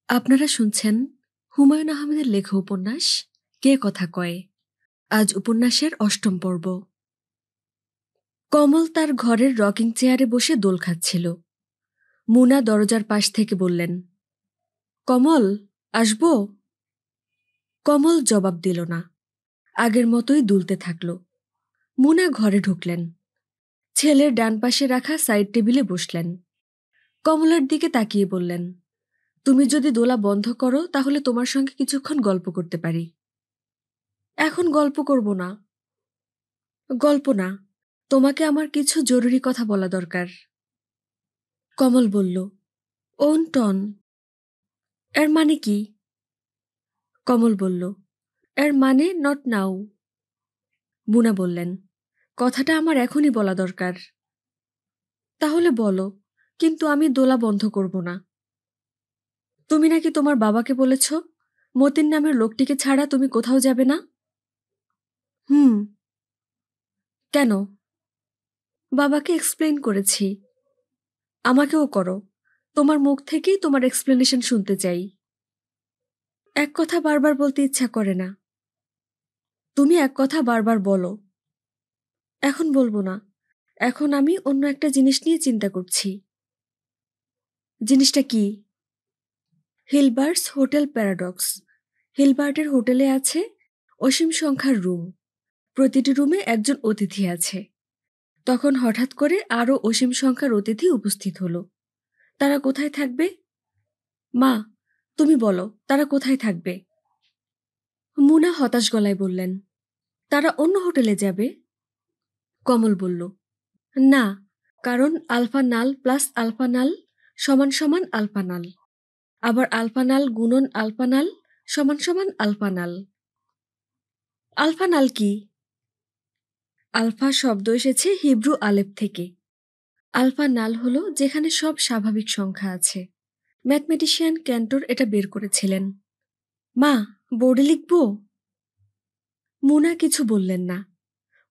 আপনারা শুনছেন হুমায়ুন আহমেদের লেখা উপন্যাস কে কথা কয়। আজ উপন্যাসের ৮ম পর্ব। কমল তার ঘরের রকিং চেয়ারে বসে দোল খাচ্ছিল। মুনা দরজার পাশ থেকে বললেন, কমল, আসবো? কমল জবাব দিল না, আগের মতোই দুলতে থাকল। মুনা ঘরে ঢুকলেন, ছেলের ডান পাশে রাখা সাইড টেবিলে বসলেন। কমলের দিকে তাকিয়ে বললেন, তুমি যদি দোলা বন্ধ করো তাহলে তোমার সঙ্গে কিছুক্ষণ গল্প করতে পারি। এখন গল্প করব না। গল্প না, তোমাকে আমার কিছু জরুরি কথা বলা দরকার। কমল বলল, ওন টন। এর মানে কি? কমল বলল, এর মানে নট নাও। মুনা বললেন, কথাটা আমার এখনই বলা দরকার। তাহলে বলো, কিন্তু আমি দোলা বন্ধ করব না। তুমি নাকি তোমার বাবাকে বলেছ মতিন নামের লোকটিকে ছাড়া তুমি কোথাও যাবে না? হুম। কেন? বাবাকে এক্সপ্লেইন করেছি। আমাকেও করো, তোমার মুখ থেকেই তোমার এক্সপ্লেনেশন শুনতে চাই। এক কথা বারবার বলতে ইচ্ছা করে না। তুমি এক কথা বারবার বলো। এখন বলবো না, এখন আমি অন্য একটা জিনিস নিয়ে চিন্তা করছি। জিনিসটা কি? হিলবার্টস হোটেল প্যারাডক্স। হিলবার্টের হোটেলে আছে অসীম সংখ্যার রুম, প্রতিটি রুমে একজন অতিথি আছে। তখন হঠাৎ করে আরও অসীম সংখ্যার অতিথি উপস্থিত হলো। তারা কোথায় থাকবে? মা, তুমি বলো, তারা কোথায় থাকবে? মুনা হতাশ গলায় বললেন, তারা অন্য হোটেলে যাবে। কমল বলল, না, কারণ আলফা নাল প্লাস আলফা নাল সমান সমান আলফা নাল, আবার আলফা নাল গুণন আলফা নাল সমান সমান আলফা নাল। আলফা নাল কি? আলফা শব্দ এসেছে হিব্রু আলেফ থেকে। আলফা নাল হলো যেখানে সব স্বাভাবিক সংখ্যা আছে। ম্যাথমেটিশিয়ান ক্যান্টর এটা বের করেছিলেন। মা, বোর্ডে লিখব? মুনা কিছু বললেন না।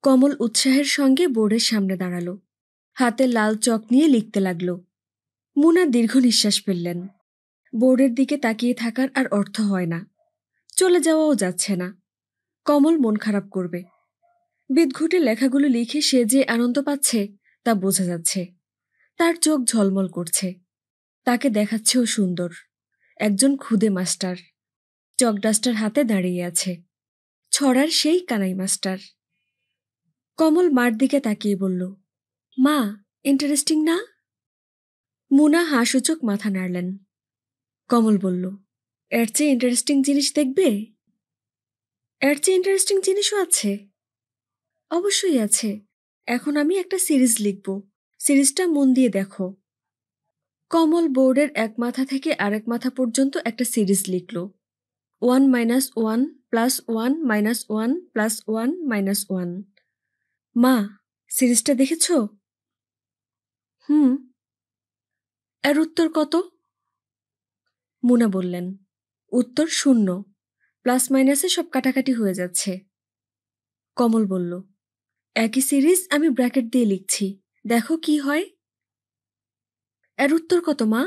কমল উৎসাহের সঙ্গে বোর্ডের সামনে দাঁড়ালো, হাতে লাল চক নিয়ে লিখতে লাগল। মুনা দীর্ঘ নিঃশ্বাস ফেললেন। বোর্ডের দিকে তাকিয়ে থাকার আর অর্থ হয় না, চলে যাওয়াও যাচ্ছে না। কমল মন খারাপ করবে। বিদঘুটে লেখাগুলো লিখে সে যে আনন্দ পাচ্ছে তা বোঝা যাচ্ছে। তার চোখ ঝলমল করছে, তাকে দেখাচ্ছেও সুন্দর। একজন খুদে মাস্টার চক ডাস্টার হাতে দাঁড়িয়ে আছে, ছড়ার সেই কানাই মাস্টার। কমল মার দিকে তাকিয়ে বলল, মা, ইন্টারেস্টিং না? মুনা হাসূচক মাথা নাড়লেন। কমল বলল, এর চেয়ে ইন্টারেস্টিং জিনিস দেখবে? এর চেয়ে ইন্টারেস্টিং জিনিসও আছে। অবশ্যই আছে। এখন আমি একটা সিরিজ লিখব, সিরিজটা মন দিয়ে দেখো। কমল বোর্ডের এক মাথা থেকে আরেক মাথা পর্যন্ত একটা সিরিজ লিখল। 1 - 1 + 1 - 1 + 1 - 1। মা, সিরিজটা দেখেছ? হুম। এর উত্তর কত? মুনা বললেন, উত্তর 0, প্লাস মাইনাসে সব কাটাকাটি হয়ে যাচ্ছে। কমল বলল, একই সিরিজ আমি ব্র্যাকেট দিয়ে লিখছি, দেখো কি হয়। এর উত্তর কত মা?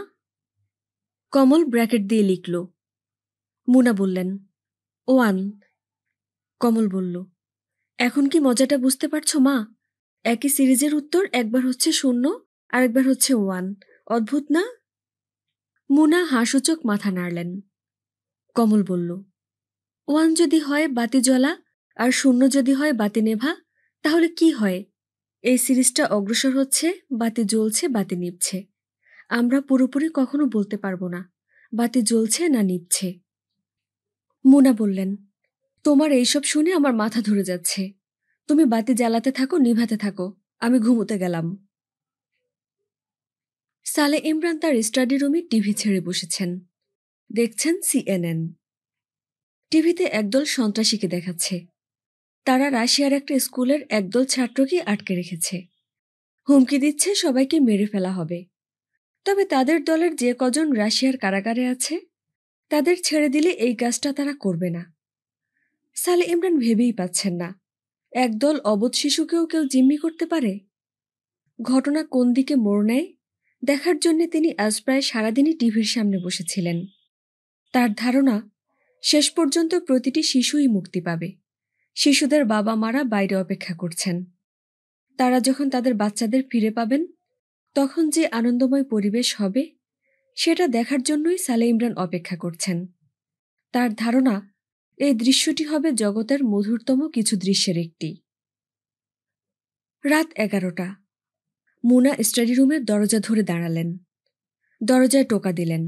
কমল ব্র্যাকেট দিয়ে লিখল। মুনা বললেন, 1। কমল বলল, এখন কি মজাটা বুঝতে পারছো মা? একই সিরিজের উত্তর একবার হচ্ছে 0 আর একবার হচ্ছে 1। অদ্ভুত না? মুনা হাসূচক মাথা নাড়লেন। কমল বলল, 1 যদি হয় বাতি জ্বলা আর 0 যদি হয় বাতি নেভা, তাহলে কি হয়? এই সিরিজটা অগ্রসর হচ্ছে, বাতি জ্বলছে বাতি নিভছে। আমরা পুরোপুরি কখনো বলতে পারবো না বাতি জ্বলছে না নিভছে। মুনা বললেন, তোমার এইসব শুনে আমার মাথা ধরে যাচ্ছে। তুমি বাতি জ্বালাতে থাকো, নিভাতে থাকো, আমি ঘুমোতে গেলাম। সালে ইমরান তার স্টাডি রুমে টিভি ছেড়ে বসেছেন, দেখছেন CNN। টিভিতে একদল সন্ত্রাসীকে দেখাচ্ছে। তারা রাশিয়ার একটা স্কুলের একদল ছাত্রকে আটকে রেখেছে, হুমকি দিচ্ছে সবাইকে মেরে ফেলা হবে। তবে তাদের দলের যে কজন রাশিয়ার কারাগারে আছে তাদের ছেড়ে দিলে এই কাজটা তারা করবে না। সালে ইমরান ভেবেই পাচ্ছেন না, একদল অবোধ শিশুকেও কেউ জিম্মি করতে পারে। ঘটনা কোন দিকে মোড় নেয় দেখার জন্য তিনি আজ প্রায় সারাদিনই টিভির সামনে বসেছিলেন। তার ধারণা শেষ পর্যন্ত প্রতিটি শিশুই মুক্তি পাবে। শিশুদের বাবা মারা বাইরে অপেক্ষা করছেন। তারা যখন তাদের বাচ্চাদের ফিরে পাবেন তখন যে আনন্দময় পরিবেশ হবে সেটা দেখার জন্যই সালেহ ইমরান অপেক্ষা করছেন। তার ধারণা এই দৃশ্যটি হবে জগতের মধুরতম কিছু দৃশ্যের একটি। রাত 11টা। মুনা স্টাডি রুমের দরজা ধরে দাঁড়ালেন। দরজায় টোকা দিলেন।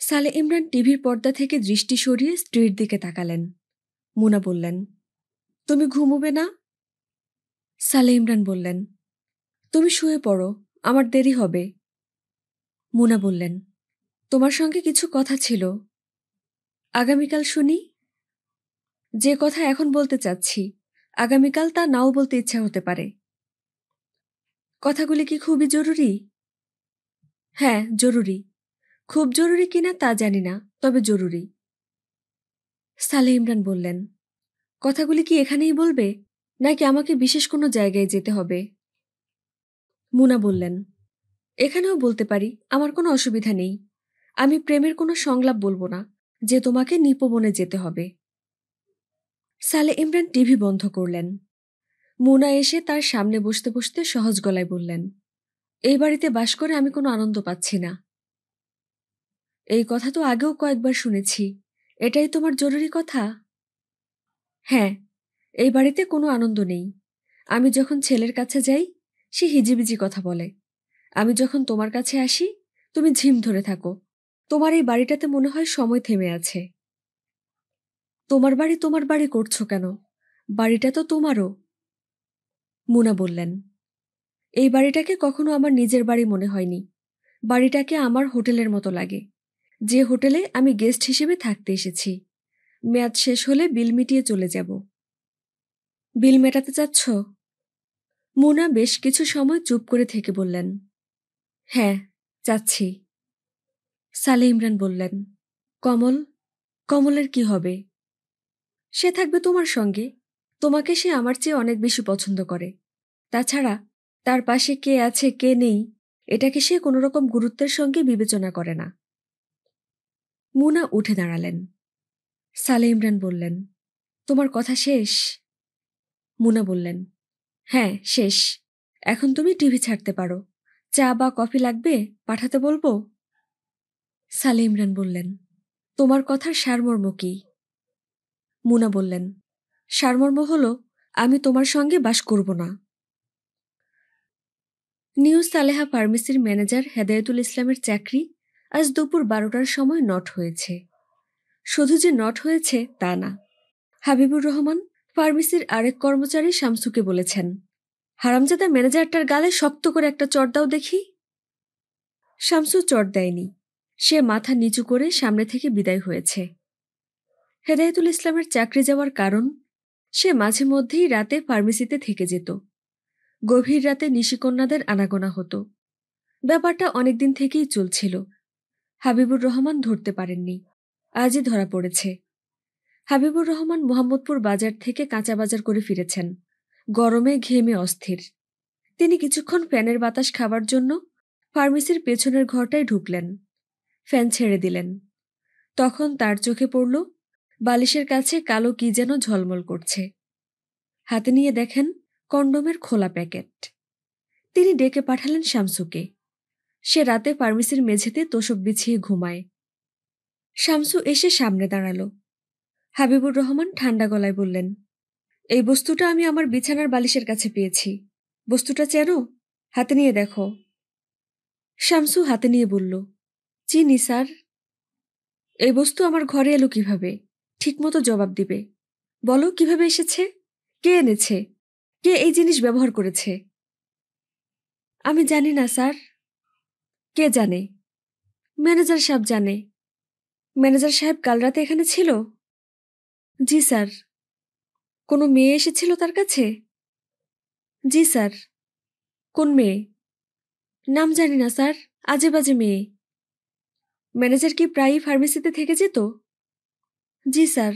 সালেহ ইমরান টিভির পর্দা থেকে দৃষ্টি সরিয়ে স্ত্রীর দিকে তাকালেন। মুনা বললেন, তুমি ঘুমোবে না? সালেহ ইমরান বললেন, তুমি শুয়ে পড়ো, আমার দেরি হবে। মুনা বললেন, তোমার সঙ্গে কিছু কথা ছিল। আগামীকাল শুনি। যে কথা এখন বলতে চাচ্ছি আগামীকাল তা নাও বলতে ইচ্ছা হতে পারে। কথাগুলি কি খুবই জরুরি? হ্যাঁ, জরুরি। খুব জরুরি কিনা তা জানি না, তবে জরুরি। সালেহ ইমরান বললেন, কথাগুলি কি এখানেই বলবে নাকি আমাকে বিশেষ কোনো জায়গায় যেতে হবে? মুনা বললেন, এখানেও বলতে পারি, আমার কোনো অসুবিধা নেই। আমি প্রেমের কোনো সংলাপ বলবো না যে তোমাকে নিপবনে যেতে হবে। সালেহ ইমরান টিভি বন্ধ করলেন। মুনা এসে তার সামনে বসতে বসতে সহজ গলায় বললেন, এই বাড়িতে বাস করে আমি কোনো আনন্দ পাচ্ছি না। এই কথা তো আগেও কয়েকবার শুনেছি। এটাই তোমার জরুরি কথা? হ্যাঁ, এই বাড়িতে কোনো আনন্দ নেই। আমি যখন ছেলের কাছে যাই সে হিজিবিজি কথা বলে। আমি যখন তোমার কাছে আসি তুমি ঝিম ধরে থাকো। তোমার এই বাড়িটাতে মনে হয় সময় থেমে আছে। তোমার বাড়ি করছো কেন? বাড়িটা তো তোমারও। মুনা বললেন, এই বাড়িটাকে কখনো আমার নিজের বাড়ি মনে হয়নি। বাড়িটাকে আমার হোটেলের মতো লাগে, যে হোটেলে আমি গেস্ট হিসেবে থাকতে এসেছি। মেয়াদ শেষ হলে বিল মিটিয়ে চলে যাব। বিল মেটাতে চাচ্ছ? মুনা বেশ কিছু সময় চুপ করে থেকে বললেন, হ্যাঁ, চাচ্ছি। সালেহ ইমরান বললেন, কমল? কমলের কি হবে? সে থাকবে তোমার সঙ্গে। তোমাকে সে আমার চেয়ে অনেক বেশি পছন্দ করে। তাছাড়া তার পাশে কে আছে কে নেই এটাকে সে কোনোরকম গুরুত্বের সঙ্গে বিবেচনা করে না। মুনা উঠে দাঁড়ালেন। সালেহ ইমরান বললেন, তোমার কথা শেষ? মুনা বললেন, হ্যাঁ, শেষ। এখন তুমি টিভি ছাড়তে পারো। চা বা কফি লাগবে? পাঠাতে বলবো? সালেহ ইমরান বললেন, তোমার কথার সারমর্ম কি? মুনা বললেন, সারমর্ম হলো আমি তোমার সঙ্গে বাস করব না। নিউ সালেহা ফার্মেসির ম্যানেজার হেদায়েতুল ইসলামের চাকরি আজ দুপুর 12টার সময় নট হয়েছে। শুধু যে নট হয়েছে তা না, হাবিবুর রহমান ফার্মেসির আরেক কর্মচারী শামসুকে বলেছেন, হারামজাদা ম্যানেজারটার গালে শক্ত করে একটা চড় দাও দেখি। শামসু চড় দেয়নি। সে মাথা নিচু করে সামনে থেকে বিদায় হয়েছে। হেদায়েতুল ইসলামের চাকরি যাওয়ার কারণ, সে মাঝে মধ্যেই রাতে ফার্মেসিতে থেকে যেত। গভীর রাতে নিশিকন্যাদের আনাগোনা হতো। ব্যাপারটা অনেকদিন থেকেই চলছিল। হাবিবুর রহমান ধরতে পারেননি, আজই ধরা পড়েছে। হাবিবুর রহমান মোহাম্মদপুর বাজার থেকে কাঁচা বাজার করে ফিরেছেন, গরমে ঘেমে অস্থির। তিনি কিছুক্ষণ ফ্যানের বাতাস খাবার জন্য ফার্মেসির পেছনের ঘরটায় ঢুকলেন। ফ্যান ছেড়ে দিলেন। তখন তার চোখে পড়ল বালিশের কাছে কালো কি যেন ঝলমল করছে। হাতে নিয়ে দেখেন কন্ডোমের খোলা প্যাকেট। তিনি ডেকে পাঠালেন শামসুকে। সে রাতে ফার্মেসির মেঝেতে তোশক বিছিয়ে ঘুমায়। শামসু এসে সামনে দাঁড়ালো। হাবিবুর রহমান ঠান্ডা গলায় বললেন, এই বস্তুটা আমি আমার বিছানার বালিশের কাছে পেয়েছি। বস্তুটা চেনো? হাতে নিয়ে দেখো। শামসু হাতে নিয়ে বলল, চিনি স্যার। এই বস্তু আমার ঘরে এলো কিভাবে? ঠিকমতো জবাব দিবে। বলো কিভাবে এসেছে? কে এনেছে? কে এই জিনিস ব্যবহার করেছে? আমি জানি না স্যার। কে জানে? ম্যানেজার সাহেব জানে। ম্যানেজার সাহেব কাল রাতে এখানে ছিল? জি স্যার। কোনো মেয়ে এসেছিল তার কাছে? জি স্যার। কোন মেয়ে? নাম জানি না স্যার, আজে বাজে মেয়ে। ম্যানেজার কি প্রায়ই ফার্মেসিতে থেকে যেত? জি স্যার।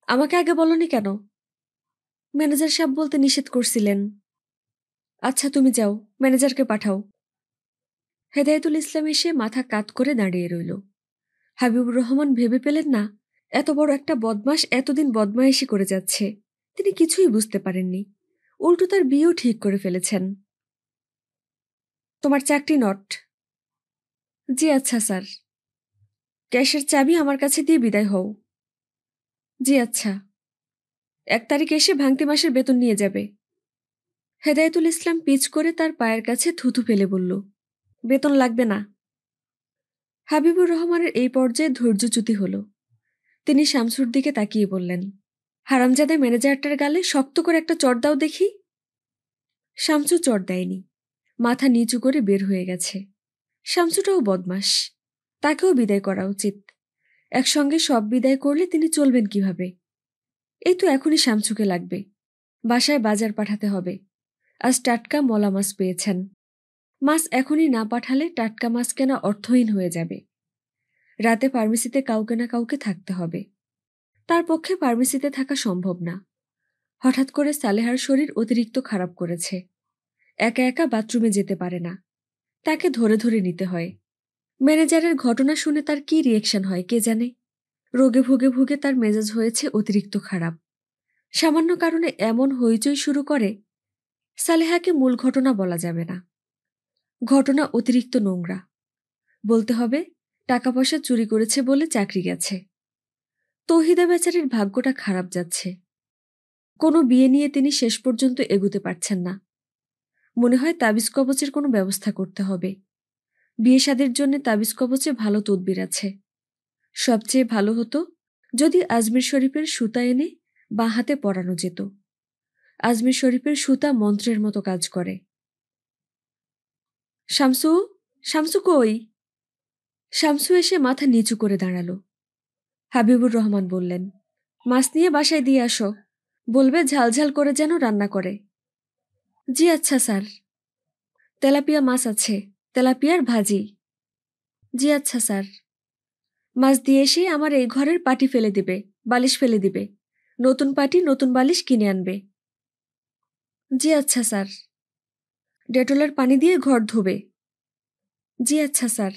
আমাকে আগে বলনি কেন? ম্যানেজার সাহেব বলতে নিষেধ করছিলেন। আচ্ছা তুমি যাও, ম্যানেজারকে পাঠাও। হেদায়েতুল ইসলাম এসে মাথা কাত করে দাঁড়িয়ে রইল। হাবিবুর রহমান ভেবে পেলেন না, এত বড় একটা বদমাশ এতদিন বদমায়েশি করে যাচ্ছে। তিনি কিছুই বুঝতে পারেননি, উল্টো তার বিয়েও ঠিক করে ফেলেছেন। তোমার চাকরি নট। জি আচ্ছা স্যার। ক্যাশের চাবি আমার কাছে দিয়ে বিদায় হও। জি আচ্ছা। 1 তারিখ এসে ভাঙতি মাসের বেতন নিয়ে যাবে। হেদায়েতুল ইসলাম পিচ করে তার পায়ের কাছে থুথু ফেলে বলল, বেতন লাগবে না। হাবিবুর রহমানের এই পর্যায়ে ধৈর্যচ্যুতি হল। তিনি শামসুর দিকে তাকিয়ে বললেন, হারামজাদা ম্যানেজারটার গালে শক্ত করে একটা চড় দাও দেখি। শামসু চড় দেয়নি, মাথা নিচু করে বের হয়ে গেছে। শামসুটাও বদমাস, তাকেও বিদায় করা উচিত। একসঙ্গে সব বিদায় করলে তিনি চলবেন কিভাবে? এই তো এখনই শামসুকে লাগবে, বাসায় বাজার পাঠাতে হবে। আজ টাটকা মলা মাছ পেয়েছেন। মাছ এখনই না পাঠালে টাটকা মাছ কেনা অর্থহীন হয়ে যাবে। রাতে ফার্মেসিতে কাউকে না কাউকে থাকতে হবে। তার পক্ষে ফার্মেসিতে থাকা সম্ভব না। হঠাৎ করে সালেহার শরীর অতিরিক্ত খারাপ করেছে। একা একা বাথরুমে যেতে পারে না, তাকে ধরে ধরে নিতে হয়। ম্যানেজারের ঘটনা শুনে তার কি রিয়েকশন হয় কে জানে। রোগে ভুগে ভুগে তার মেজাজ হয়েছে অতিরিক্ত খারাপ। সামান্য কারণে এমন হইচই শুরু করে, সালেহাকে মূল ঘটনা বলা যাবে না। ঘটনা অতিরিক্ত নোংরা। বলতে হবে টাকা পয়সা চুরি করেছে বলে চাকরি গেছে। তৌহিদা বেচারির ভাগ্যটা খারাপ যাচ্ছে। কোনো বিয়ে নিয়ে তিনি শেষ পর্যন্ত এগুতে পারছেন না। মনে হয় তাবিজ কবচের কোনো ব্যবস্থা করতে হবে। বিয়ে শাদির জন্য তাবিজ কবচে ভালো তদবির আছে। সবচেয়ে ভালো হতো যদি আজমির শরীফের সুতা এনে বাঁ হাতে পরানো যেত। আজমির শরীফের সুতা মন্ত্রের মতো কাজ করে। শামসু, শামসু কই? শামসু এসে মাথা নিচু করে দাঁড়ালো। হাবিবুর রহমান বললেন, মাছ নিয়ে বাসায় দিয়ে আসো, বলবে ঝালঝাল করে যেন রান্না করে। জি আচ্ছা স্যার। তেলাপিয়া মাছ আছে, তেলাপিয়ার ভাজি। জি আচ্ছা স্যার। মাছ দিয়ে এসে আমার এই ঘরের পাটি ফেলে দিবে, বালিশ ফেলে দিবে। নতুন পাটি নতুন বালিশ কিনে আনবে। জি আচ্ছা স্যার। ডেটলের পানি দিয়ে ঘর ধোবে। জি আচ্ছা স্যার।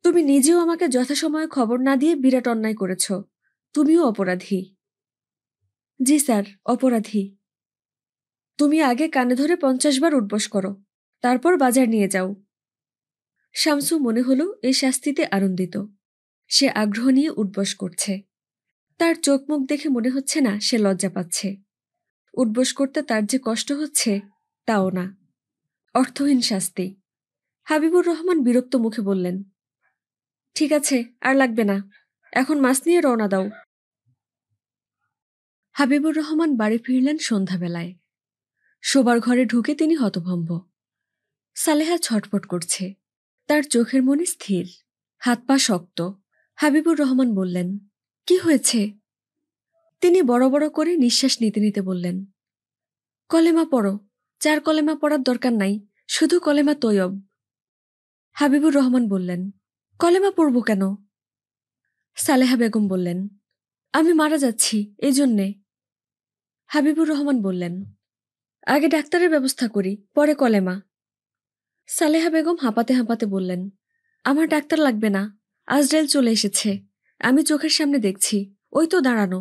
তুমি নিজেও আমাকে যথাসময়ে খবর না দিয়ে বিরাট অন্যায় করেছ। তুমিও অপরাধী। জি স্যার, অপরাধী। তুমি আগে কানে ধরে 50 বার উঠবস করো, তারপর বাজার নিয়ে যাও। শামসু মনে হলো এই শাস্তিতে আনন্দিত। সে আগ্রহ নিয়ে উঠবস করছে। তার চোখ মুখ দেখে মনে হচ্ছে না সে লজ্জা পাচ্ছে। উঠবস করতে তার যে কষ্ট হচ্ছে তাও না। অর্থহীন শাস্তি। হাবিবুর রহমান বিরক্ত মুখে বললেন, ঠিক আছে, আর লাগবে না। এখন মাছ নিয়ে রওনা দাও। হাবিবুর রহমান বাড়ি ফিরলেন সন্ধ্যাবেলায়। শোবার ঘরে ঢুকে তিনি হতভম্ব। সালেহা ছটফট করছে, তার চোখের মনে স্থির, হাত পা শক্ত। হাবিবুর রহমান বললেন, কি হয়েছে? তিনি বড় বড় করে নিঃশ্বাস নিতে নিতে বললেন, কলেমা পড়ো। 4 কলেমা পড়ার দরকার নাই, শুধু কলেমা তৈয়ব। হাবিবুর রহমান বললেন, কলেমা পড়ব কেন? সালেহা বেগম বললেন, আমি মারা যাচ্ছি, এই জন্যে। হাবিবুর রহমান বললেন, আগে ডাক্তারের ব্যবস্থা করি, পরে কলেমা। সালেহা বেগম হাঁপাতে হাঁপাতে বললেন, আমার ডাক্তার লাগবে না, আজরাইল চলে এসেছে, আমি চোখের সামনে দেখছি, ওই তো দাঁড়ানো।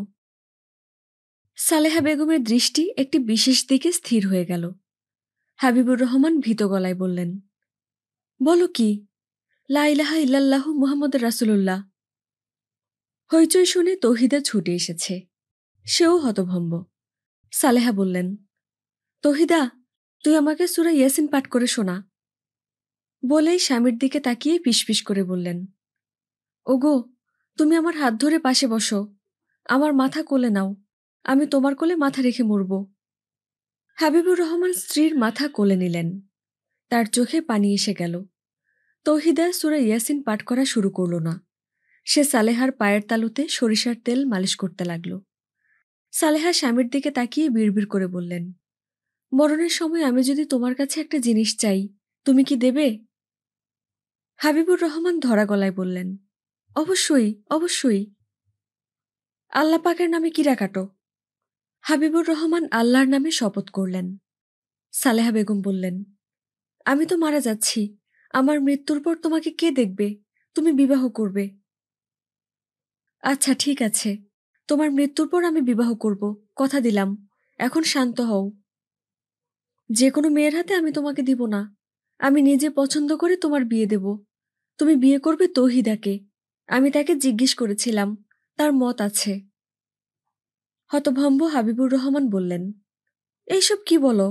সালেহা বেগমের দৃষ্টি একটি বিশেষ দিকে স্থির হয়ে গেল। হাবিবুর রহমান ভীত গলায় বললেন, বলো কি? লা ইলাহা ইল্লাল্লাহু মুহাম্মদুর রাসূলুল্লাহ। হইচই শুনে তৌহিদা ছুটে এসেছে। সেও হতভম্ব। সালেহা বললেন, তৌহিদা, তুই আমাকে সূরা ইয়াসিন পাঠ করে শোনা। বলেই স্বামীর দিকে তাকিয়ে পিসপিস করে বললেন, ওগো, তুমি আমার হাত ধরে পাশে বসো, আমার মাথা কোলে নাও, আমি তোমার কোলে মাথা রেখে মরব। হাবিবুর রহমান স্ত্রীর মাথা কোলে নিলেন। তার চোখে পানি এসে গেল। তৌহিদা সূরা ইয়াসিন পাঠ করা শুরু করল না। সে সালেহার পায়ের তালুতে সরিষার তেল মালিশ করতে লাগল। সালেহা স্বামীর দিকে তাকিয়ে বিড়বিড় করে বললেন, মরণের সময় আমি যদি তোমার কাছে একটা জিনিস চাই, তুমি কি দেবে? হাবিবুর রহমান ধরা গলায় বললেন, অবশ্যই, অবশ্যই। আল্লাহ পাকের নামে কিরা কাটো। হাবিবুর রহমান আল্লাহর নামে শপথ করলেন। সালেহা বেগম বললেন, আমি তো মারা যাচ্ছি, আমার মৃত্যুর পর তোমাকে কে দেখবে? তুমি বিবাহ করবে, আচ্ছা ঠিক আছে, তোমার মৃত্যুর পর আমি বিবাহ করব, কথা দিলাম। এখন শান্ত হও। যে কোনো মেয়ের হাতে আমি তোমাকে দিব না। আমি নিজে পছন্দ করে তোমার বিয়ে দেব। তুমি বিয়ে করবে তৌহিদাকে। আমি তাকে জিজ্ঞেস করেছিলাম, তার মত আছে। হতভম্ব হাবিবুর রহমান বললেন, এইসব কি বলো?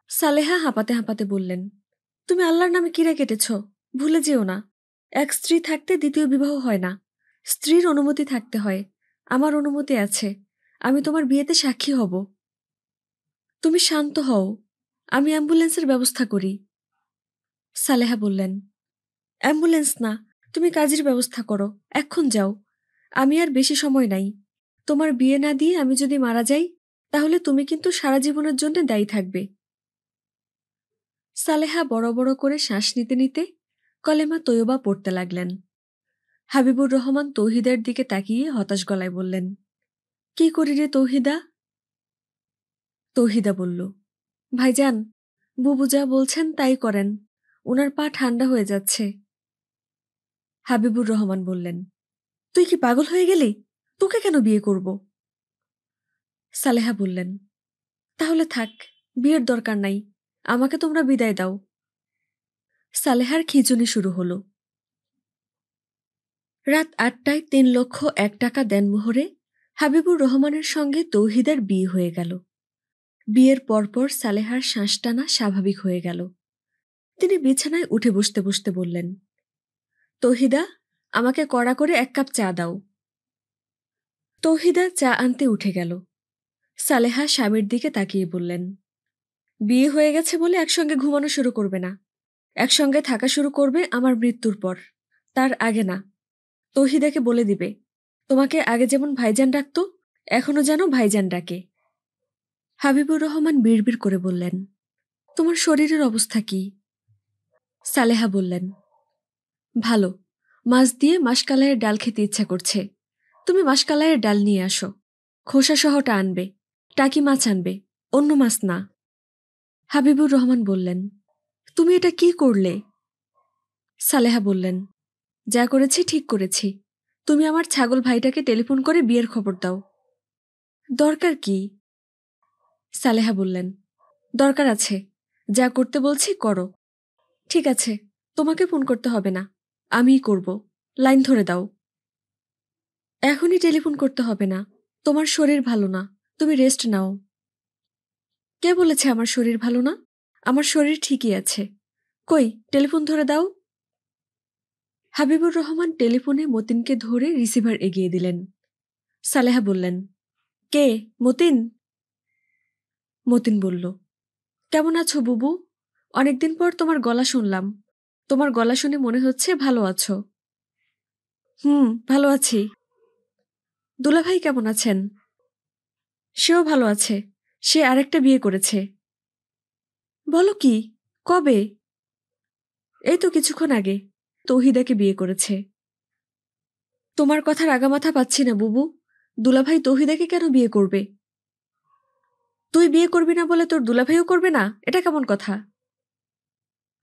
সালেহা হাঁপাতে হাঁপাতে বললেন, তুমি আল্লাহর নামে কিরা কেটেছ, ভুলে যেও না। এক স্ত্রী থাকতে দ্বিতীয় বিবাহ হয় না। স্ত্রীর অনুমতি থাকতে হয়। আমার অনুমতি আছে। আমি তোমার বিয়েতে সাক্ষী হব। তুমি শান্ত হও, আমি অ্যাম্বুলেন্সের ব্যবস্থা করি। সালেহা বললেন, অ্যাম্বুলেন্স না, তুমি কাজের ব্যবস্থা করো, এখন যাও। আমি আর বেশি সময় নাই। তোমার বিয়ে না দিয়ে আমি যদি মারা যাই, তাহলে তুমি কিন্তু সারা জীবনের জন্য দায়ী থাকবে। সালেহা বড় বড় করে শ্বাস নিতে নিতে কলেমা তৈয়বা পড়তে লাগলেন। হাবিবুর রহমান তৌহিদার দিকে তাকিয়ে হতাশ গলায় বললেন, কি করি রে তৌহিদা? তৌহিদা বলল, ভাইজান, বুবু যা বলছেন তাই করেন। ওনার পা ঠান্ডা হয়ে যাচ্ছে। হাবিবুর রহমান বললেন, তুই কি পাগল হয়ে গেলি? তোকে কেন বিয়ে করব? সালেহা বললেন, তাহলে থাক, বিয়ের দরকার নাই। আমাকে তোমরা বিদায় দাও। সালেহার খিঁচুনি শুরু হলো। রাত ৮টায় ৩,০০,০০০ টাকা দেনমোহরে হাবিবুর রহমানের সঙ্গে তৌহিদার বিয়ে হয়ে গেল। বিয়ের পরপর সালেহার শ্বাস টানা স্বাভাবিক হয়ে গেল। তিনি বিছানায় উঠে বসতে বসতে বললেন, তৌহিদা, আমাকে কড়া করে ১ কাপ চা দাও। তৌহিদা চা আনতে উঠে গেল। সালেহা স্বামীর দিকে তাকিয়ে বললেন, বিয়ে হয়ে গেছে বলে একসঙ্গে ঘুমানো শুরু করবে না। একসঙ্গে থাকা শুরু করবে আমার মৃত্যুর পর, তার আগে না। তৌহিদাকে বলে দিবে, তোমাকে আগে যেমন ভাইজান ডাকত, এখনো যেন ভাইজান ডাকে। হাবিবুর রহমান বিড়বিড় করে বললেন, তোমার শরীরের অবস্থা কি? সালেহা বললেন, ভালো। মাছ দিয়ে মাসকালাইয়ের ডাল খেতে ইচ্ছা করছে। তুমি মাসকালাইয়ের ডাল নিয়ে আসো। খোসা সহটা আনবে। টাকি মাছ আনবে, অন্য মাছ না। হাবিবুর রহমান বললেন, তুমি এটা কি করলে? সালেহা বললেন, যা করেছি ঠিক করেছি। তুমি আমার ছাগল ভাইটাকে টেলিফোন করে বিয়ের খবর দাও। দরকার কি? সালেহা বললেন, দরকার আছে। যা করতে বলছি করো। ঠিক আছে, তোমাকে ফোন করতে হবে না, আমিই করব। লাইন ধরে দাও। এখনই টেলিফোন করতে হবে না। তোমার শরীর ভালো না, তুমি রেস্ট নাও। কে বলেছে আমার শরীর ভালো না? আমার শরীর ঠিকই আছে। কই, টেলিফোন ধরে দাও। হাবিবুর রহমান টেলিফোনে মতিনকে ধরে রিসিভার এগিয়ে দিলেন। সালেহা বললেন, কে? মতিন? মতিন বলল, কেমন আছো বুবু? অনেকদিন পর তোমার গলা শুনলাম। তোমার গলা শুনে মনে হচ্ছে ভালো আছো। ভালো আছি। দুলাভাই কেমন আছেন? সেও ভালো আছে। সে আরেকটা বিয়ে করেছে। বলো কি? কবে? এই তো কিছুক্ষণ আগে তৌহিদাকে বিয়ে করেছে। তোমার কথার আগামাথা পাচ্ছি না বুবু। দুলাভাই তৌহিদাকে কেন বিয়ে করবে? তুই বিয়ে করবি না বলে তোর দুলাভাইও করবে না, এটা কেমন কথা?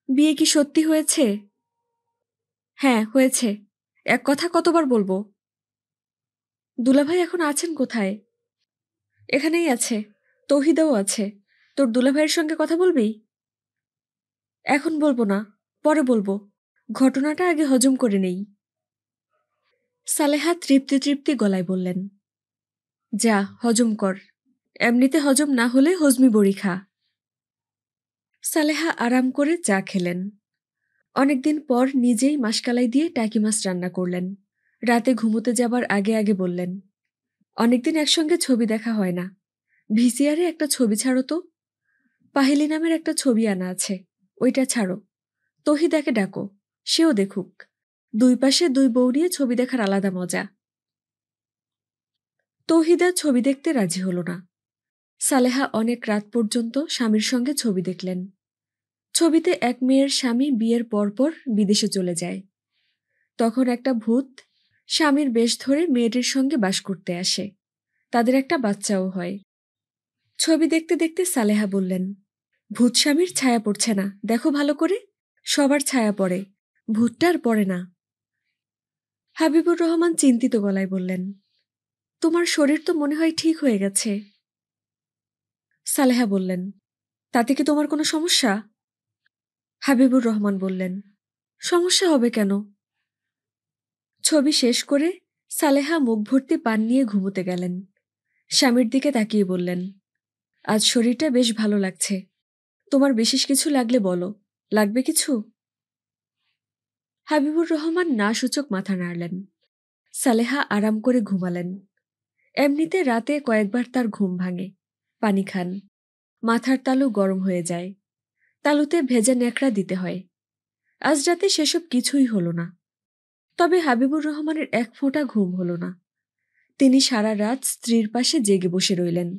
বিয়ে কি সত্যি হয়েছে? হ্যাঁ হয়েছে। এক কথা কতবার বলবো? দুলাভাই এখন আছেন কোথায়? এখানেই আছে। তৌহিদাও আছে। তোর দুলাভাইয়ের সঙ্গে কথা বলবি? এখন বলবো না, পরে বলবো। ঘটনাটা আগে হজম করে নেই। সালেহা তৃপ্তি তৃপ্তি গলায় বললেন, যা হজম কর। এমনিতে হজম না হলে হজমি বড়ি খা। সালেহা আরাম করে চা খেলেন। অনেকদিন পর নিজেই মাসকালাই দিয়ে টাকি মাছ রান্না করলেন। রাতে ঘুমোতে যাবার আগে আগে বললেন, অনেকদিন একসঙ্গে ছবি দেখা হয় না। ভিসিআরে একটা ছবি ছাড়ো তো। পাহেলি নামের একটা ছবি আনা আছে, ওইটা ছাড়ো। তহিদাকে ডাকো, সেও দেখুক। দুই পাশে দুই বউ নিয়ে ছবি দেখার আলাদা মজা। তৌহিদা ছবি দেখতে রাজি হল না। সালেহা অনেক রাত পর্যন্ত স্বামীর সঙ্গে ছবি দেখলেন। ছবিতে এক মেয়ের স্বামী বিয়ের পরপর বিদেশে চলে যায়। তখন একটা ভূত স্বামীর বেশ ধরে মেয়েটির সঙ্গে বাস করতে আসে। তাদের একটা বাচ্চাও হয়। ছবি দেখতে দেখতে সালেহা বললেন, ভূত স্বামীর ছায়া পড়ছে না, দেখো ভালো করে। সবার ছায়া পড়ে, ভূতটার পড়ে না। হাবিবুর রহমান চিন্তিত গলায় বললেন, তোমার শরীর তো মনে হয় ঠিক হয়ে গেছে। সালেহা বললেন, তাতে কি তোমার কোনো সমস্যা? হাবিবুর রহমান বললেন, সমস্যা হবে কেন? ছবি শেষ করে সালেহা মুখ ভর্তি পান নিয়ে ঘুমোতে গেলেন। স্বামীর দিকে তাকিয়ে বললেন, আজ শরীরটা বেশ ভালো লাগছে। তোমার বিশেষ কিছু লাগলে বলো। লাগবে কিছু? হাবিবুর রহমান না সূচক মাথা নাড়লেন। সালেহা আরাম করে ঘুমালেন। এমনিতে রাতে কয়েকবার তার ঘুম ভাঙে। পানি খান। মাথার তালু গরম হয়ে যায়। তালুতে ভেজা ন্যাকড়া দিতে হয়। আজ রাতে সেসব কিছুই হলো না। তবে হাবিবুর রহমানের এক ফোঁটা ঘুম হলো না। তিনি সারা রাত স্ত্রীর পাশে জেগে বসে রইলেন।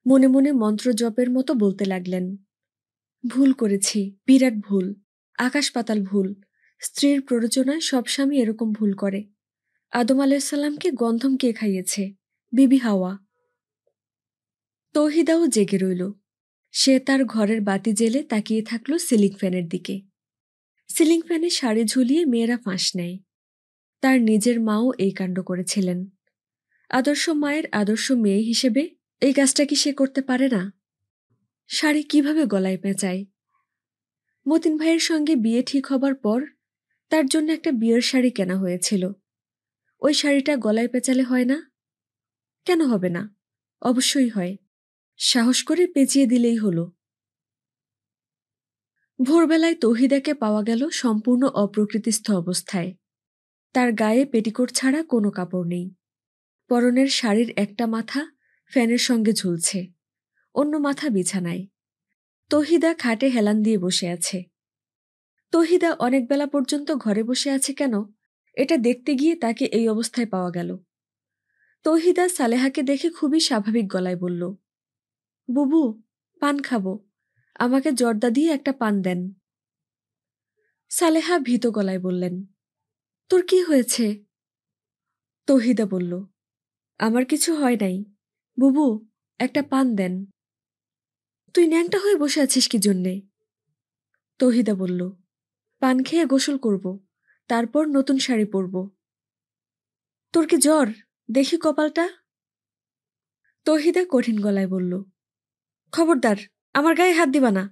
মনে মনে মন্ত্র জপের মতো বলতে লাগলেন, ভুল করেছি, বিরাট ভুল, আকাশ পাতাল ভুল। স্ত্রীর প্ররোচনায় সব স্বামী এরকম ভুল করে। আদম আলাইসাল্লামকে গন্ধম কে খাইয়েছে? বিবি হাওয়া। তৌহিদাও জেগে রইল। সে তার ঘরের বাতি জেলে তাকিয়ে থাকল সিলিং ফ্যানের দিকে। সিলিং ফ্যানে শাড়ি ঝুলিয়ে মেয়েরা ফাঁস নেয়। তার নিজের মাও এই কাণ্ড করেছিলেন। আদর্শ মায়ের আদর্শ মেয়ে হিসেবে এই কাজটা কি সে করতে পারে না? শাড়ি কিভাবে গলায় পেঁচায়? মতিন ভাইয়ের সঙ্গে বিয়ে ঠিক হবার পর তার জন্য একটা বিয়ের শাড়ি কেনা হয়েছিল। ওই শাড়িটা গলায় পেঁচালে হয় না? কেন হবে না? অবশ্যই হয়। সাহস করে পেঁচিয়ে দিলেই হলো। ভোরবেলায় তৌহিদাকে পাওয়া গেল সম্পূর্ণ অপ্রকৃতিস্থ অবস্থায়। তার গায়ে পেটিকোট ছাড়া কোনো কাপড় নেই। পরনের শাড়ির একটা মাথা ফ্যানের সঙ্গে ঝুলছে, অন্য মাথা বিছানায়। তৌহিদা খাটে হেলান দিয়ে বসে আছে। তৌহিদা অনেক বেলা পর্যন্ত ঘরে বসে আছে কেন, এটা দেখতে গিয়ে তাকে এই অবস্থায় পাওয়া গেল। তৌহিদা সালেহাকে দেখে খুবই স্বাভাবিক গলায় বলল, বুবু, পান খাবো, আমাকে জর্দা দিয়ে একটা পান দেন। সালেহা ভীত গলায় বললেন, তোর কি হয়েছে? তৌহিদা বলল, আমার কিছু হয় নাই, বুবু, একটা পান দেন। তুই ন্যাংটা হয়ে বসে আছিস কি জন্যে? তৌহিদা বলল, পান খেয়ে গোসল করব, তারপর নতুন শাড়ি পরব। তোর কি জ্বর? দেখি কপালটা। তৌহিদা কঠিন গলায় বলল, খবরদার, আমার গায়ে হাত দিবা না।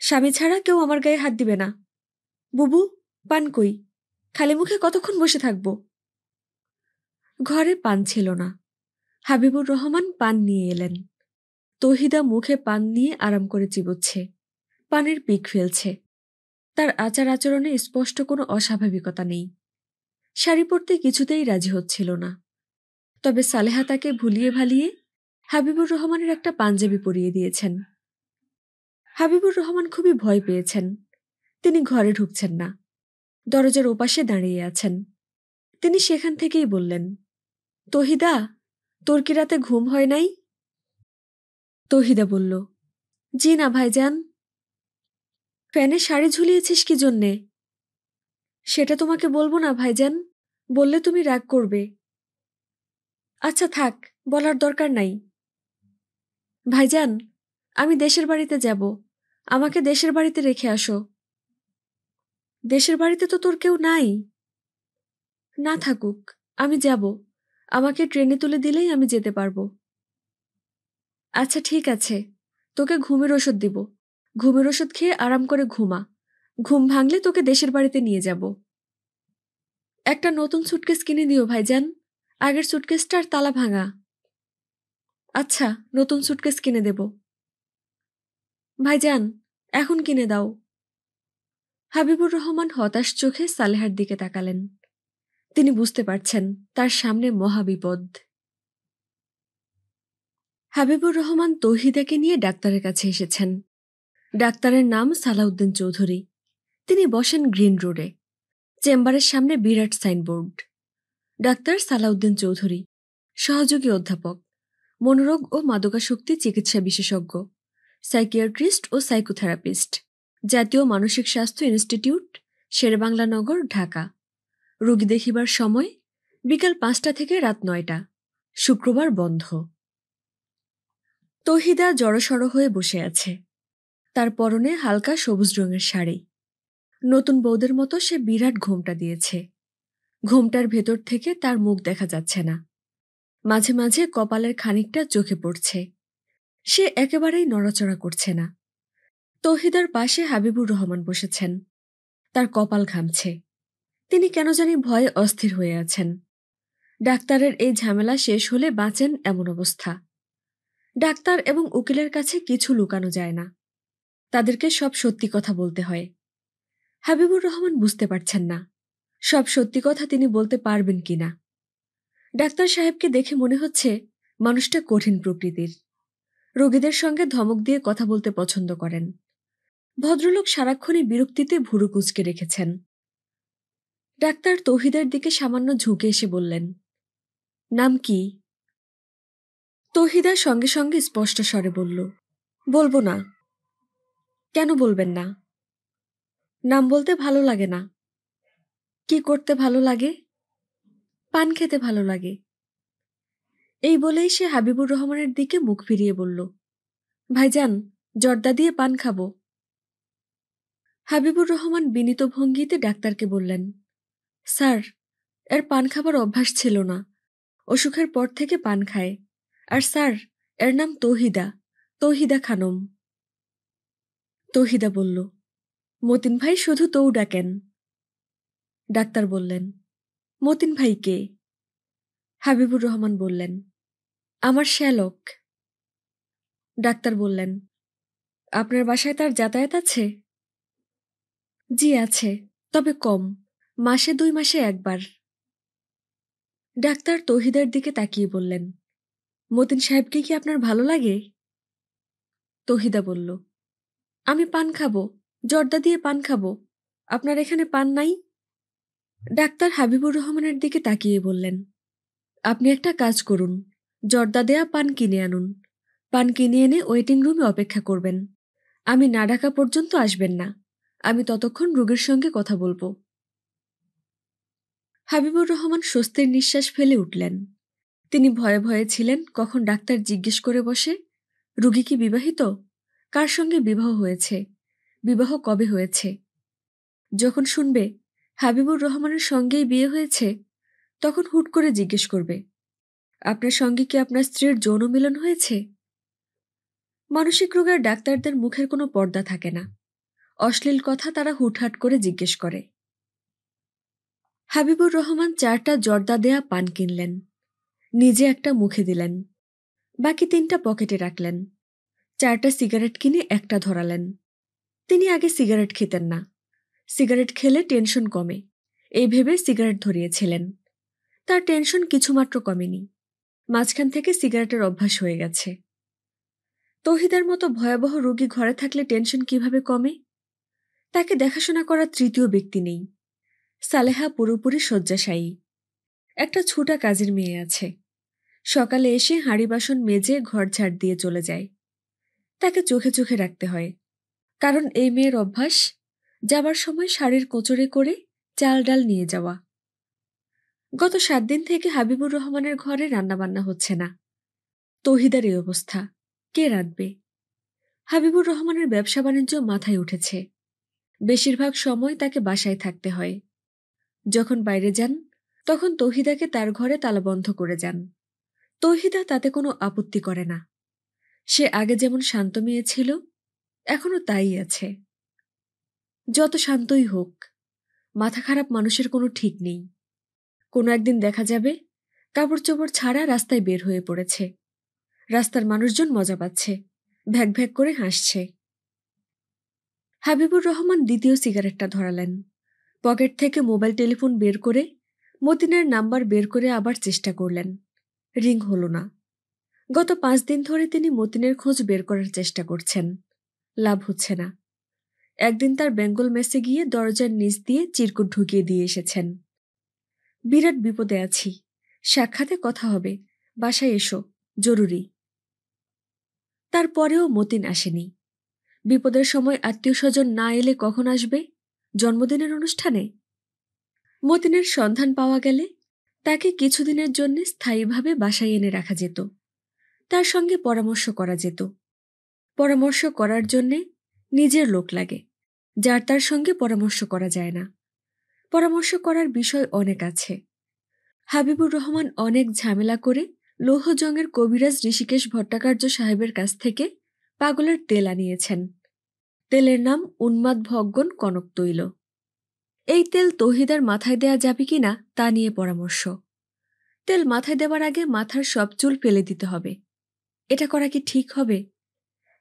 স্বামী ছাড়া কেউ আমার গায়ে হাত দিবে না। বুবু, পান কই? খালি মুখে কতক্ষণ বসে থাকব? ঘরে পান ছিল না। হাবিবুর রহমান পান নিয়ে এলেন। তৌহিদা মুখে পান নিয়ে আরাম করে চিবোচ্ছে। পানের পিক ফেলছে। তার আচার আচরণে স্পষ্ট কোনো অস্বাভাবিকতা নেই। শাড়ি পরতে কিছুতেই রাজি হচ্ছিল না। তবে সালেহা তাকে ভুলিয়ে ভালিয়ে হাবিবুর রহমানের একটা পাঞ্জাবি পরিয়ে দিয়েছেন। হাবিবুর রহমান খুবই ভয় পেয়েছেন। তিনি ঘরে ঢুকছেন না, দরজার ওপাশে দাঁড়িয়ে আছেন। তিনি সেখান থেকেই বললেন, তৌহিদা, তোর কি রাতে ঘুম হয় নাই? তৌহিদা বলল, জি না ভাইজান। ফ্যানে শাড়ি ঝুলিয়েছিস কি জন্যে? সেটা তোমাকে বলবো না ভাইজান, বললে তুমি রাগ করবে। আচ্ছা থাক, বলার দরকার নাই। ভাইজান, আমি দেশের বাড়িতে যাব, আমাকে দেশের বাড়িতে রেখে আসো। দেশের বাড়িতে তো তোর কেউ নাই। না থাকুক, আমি যাব, আমাকে ট্রেনে তুলে দিলেই আমি যেতে পারবো। আচ্ছা ঠিক আছে, তোকে ঘুমের ওষুধ দিব, ঘুমের ওষুধ খেয়ে আরাম করে ঘুমা। ঘুম ভাঙলে তোকে দেশের বাড়িতে নিয়ে যাব। একটা নতুন সুটকেস কিনে দিও ভাইজান, আগের সুটকেসটার তালা ভাঙা। আচ্ছা, নতুন সুটকেস কিনে দেব। ভাইজান, এখন কিনে দাও। হাবিবুর রহমান হতাশ চোখে সালেহার দিকে তাকালেন। তিনি বুঝতে পারছেন তার সামনে মহাবিপদ। হাবিবুর রহমান তৌহিদাকে নিয়ে ডাক্তারের কাছে এসেছেন। ডাক্তারের নাম সালাউদ্দিন চৌধুরী। তিনি বসেন গ্রিন রোডে। চেম্বারের সামনে বিরাট সাইনবোর্ড। ডাক্তার সালাউদ্দিন চৌধুরী, সহযোগী অধ্যাপক, মনোরোগ ও মাদকাসক্তি চিকিৎসা বিশেষজ্ঞ, সাইকিয়াট্রিস্ট ও সাইকোথেরাপিস্ট, জাতীয় মানসিক স্বাস্থ্য ইনস্টিটিউট, শেরেবাংলা নগর, ঢাকা। রোগী দেখিবার সময় বিকাল ৫টা থেকে রাত ৯টা। শুক্রবার বন্ধ। তৌহিদা জড়সড় হয়ে বসে আছে। তার পরনে হালকা সবুজ রঙের শাড়ি। নতুন বউদের মতো সে বিরাট ঘোমটা দিয়েছে। ঘোমটার ভেতর থেকে তার মুখ দেখা যাচ্ছে না। মাঝে মাঝে কপালের খানিকটা চোখে পড়ছে। সে একেবারেই নড়াচড়া করছে না। তৌহিদার পাশে হাবিবুর রহমান বসেছেন। তার কপাল ঘামছে। তিনি কেন জানি ভয়ে অস্থির হয়ে আছেন। ডাক্তারের এই ঝামেলা শেষ হলে বাঁচেন এমন অবস্থা। ডাক্তার এবং উকিলের কাছে কিছু লুকানো যায় না। তাদেরকে সব সত্যি কথা বলতে হয়। হাবিবুর রহমান বুঝতে পারছেন না সব সত্যি কথা তিনি বলতে পারবেন কিনা। ডাক্তার সাহেবকে দেখে মনে হচ্ছে মানুষটা কঠিন প্রকৃতির। রোগীদের সঙ্গে ধমক দিয়ে কথা বলতে পছন্দ করেন। ভদ্রলোক সারাক্ষণই বিরক্তিতে ভুরু কুঁচকে রেখেছেন। ডাক্তার তৌহিদার দিকে সামান্য ঝুঁকে এসে বললেন, নাম কি? তৌহিদা সঙ্গে সঙ্গে স্পষ্ট স্বরে বলল, বলবো না। কেন বলবেন না? নাম বলতে ভালো লাগে না। কি করতে ভালো লাগে? পান খেতে ভালো লাগে। এই বলেই সে হাবিবুর রহমানের দিকে মুখ ফিরিয়ে বলল, ভাইজান, জর্দা দিয়ে পান খাবো। হাবিবুর রহমান বিনীত ভঙ্গিতে ডাক্তারকে বললেন, স্যার, এর পান খাবার অভ্যাস ছিল না। অসুখের পর থেকে পান খায়। আর স্যার, এর নাম তৌহিদা, তৌহিদা খানম। তৌহিদা বলল, মতিন ভাই শুধু তৌ ডাকেন। ডাক্তার বললেন, মতিন ভাই কে? হাবিবুর রহমান বললেন, আমার শ্যালক। ডাক্তার বললেন, আপনার বাসায় তার যাতায়াত আছে? জি আছে, তবে কম, মাসে 2 মাসে একবার। ডাক্তার তৌহিদার দিকে তাকিয়ে বললেন, মতিন সাহেবকে কি আপনার ভালো লাগে? তৌহিদা বলল, আমি পান খাবো, জর্দা দিয়ে পান খাবো। আপনার এখানে পান নাই? ডাক্তার হাবিবুর রহমানের দিকে তাকিয়ে বললেন, আপনি একটা কাজ করুন, জর্দা দেয়া পান কিনে আনুন। পান কিনে এনে ওয়েটিং রুমে অপেক্ষা করবেন। আমি না ডাকা পর্যন্ত আসবেন না। আমি ততক্ষণ রোগীর সঙ্গে কথা বলবো। হাবিবুর রহমান স্বস্তির নিঃশ্বাস ফেলে উঠলেন। তিনি ভয়ে ভয়ে ছিলেন কখন ডাক্তার জিজ্ঞেস করে বসে, রোগী কি বিবাহিত? কার সঙ্গে বিবাহ হয়েছে? বিবাহ কবে হয়েছে? যখন শুনবে হাবিবুর রহমানের সঙ্গেই বিয়ে হয়েছে, তখন হুট করে জিজ্ঞেস করবে, আপনার সঙ্গে কি আপনার স্ত্রীর যৌন মিলন হয়েছে? মানসিক রোগের ডাক্তারদের মুখের কোনো পর্দা থাকে না। অশ্লীল কথা তারা হুটহাট করে জিজ্ঞেস করে। হাবিবুর রহমান 4টা জর্দা দেয়া পান কিনলেন। নিজে একটা মুখে দিলেন, বাকি 3টা পকেটে রাখলেন। 4টা সিগারেট কিনে একটা ধরালেন। তিনি আগে সিগারেট খেতেন না। সিগারেট খেলে টেনশন কমে, এই ভেবে সিগারেট ধরিয়েছিলেন। তার টেনশন কিছুমাত্র কমেনি। মাঝখান থেকে সিগারেটের অভ্যাস হয়ে গেছে। তৌহিদার মতো ভয়াবহ রোগী ঘরে থাকলে টেনশন কিভাবে কমে? তাকে দেখাশোনা করার তৃতীয় ব্যক্তি নেই। সালেহা পুরোপুরি শয্যাশায়ী। একটা ছোটা কাজের মেয়ে আছে। সকালে এসে হাঁড়ি বাসন মেজে ঘর ঝাড় দিয়ে চলে যায়। তাকে চোখে চোখে রাখতে হয়, কারণ এই মেয়ের অভ্যাস যাবার সময় শাড়ির কোচরে করে চাল ডাল নিয়ে যাওয়া। গত 7 দিন থেকে হাবিবুর রহমানের ঘরে রান্নাবান্না হচ্ছে না। তৌহিদার এই অবস্থা, কে রাঁধবে? হাবিবুর রহমানের ব্যবসা বাণিজ্য মাথায় উঠেছে। বেশিরভাগ সময় তাকে বাসায় থাকতে হয়। যখন বাইরে যান, তখন তৌহিদাকে তার ঘরে তালাবন্ধ করে যান। তৌহিদা তাতে কোনো আপত্তি করে না। সে আগে যেমন শান্ত মেয়ে ছিল, এখনো তাই আছে। যত শান্তই হোক, মাথা খারাপ মানুষের কোনো ঠিক নেই। কোনো একদিন দেখা যাবে কাপড় চোপড় ছাড়া রাস্তায় বের হয়ে পড়েছে। রাস্তার মানুষজন মজা পাচ্ছে, ভ্যাক ভ্যাক করে হাসছে। হাবিবুর রহমান দ্বিতীয় সিগারেটটা ধরালেন। পকেট থেকে মোবাইল টেলিফোন বের করে মতিনের নাম্বার বের করে আবার চেষ্টা করলেন। রিং হলো না। গত 5 দিন ধরে তিনি মতিনের খোঁজ বের করার চেষ্টা করছেন। লাভ হচ্ছে না। একদিন তার বেঙ্গল মেসে গিয়ে দরজার নিচ দিয়ে চিরকুট ঢুকিয়ে দিয়ে এসেছেন। বিরাট বিপদে আছি, সাক্ষাতে কথা হবে, বাসায় এসো, জরুরি। তারপরেও মতিন আসেনি। বিপদের সময় আত্মীয় স্বজন না এলে কখন আসবে? জন্মদিনের অনুষ্ঠানে? মতিনের সন্ধান পাওয়া গেলে তাকে কিছুদিনের জন্য স্থায়ীভাবে বাসায় এনে রাখা যেত। তার সঙ্গে পরামর্শ করা যেত। পরামর্শ করার জন্যে নিজের লোক লাগে, যার তার সঙ্গে পরামর্শ করা যায় না। পরামর্শ করার বিষয় অনেক আছে। হাবিবুর রহমান অনেক ঝামেলা করে লৌহজংয়ের কবিরাজ ঋষিকেশ ভট্টাচার্য সাহেবের কাছ থেকে পাগলের তেল আনিয়েছেন। তেলের নাম উন্মাদ ভগ্গন কনক তৈল। এই তেল তৌহিদার মাথায় দেয়া যাবে কিনা তা নিয়ে পরামর্শ। তেল মাথায় দেওয়ার আগে মাথার সব চুল ফেলে দিতে হবে। এটা করা কি ঠিক হবে?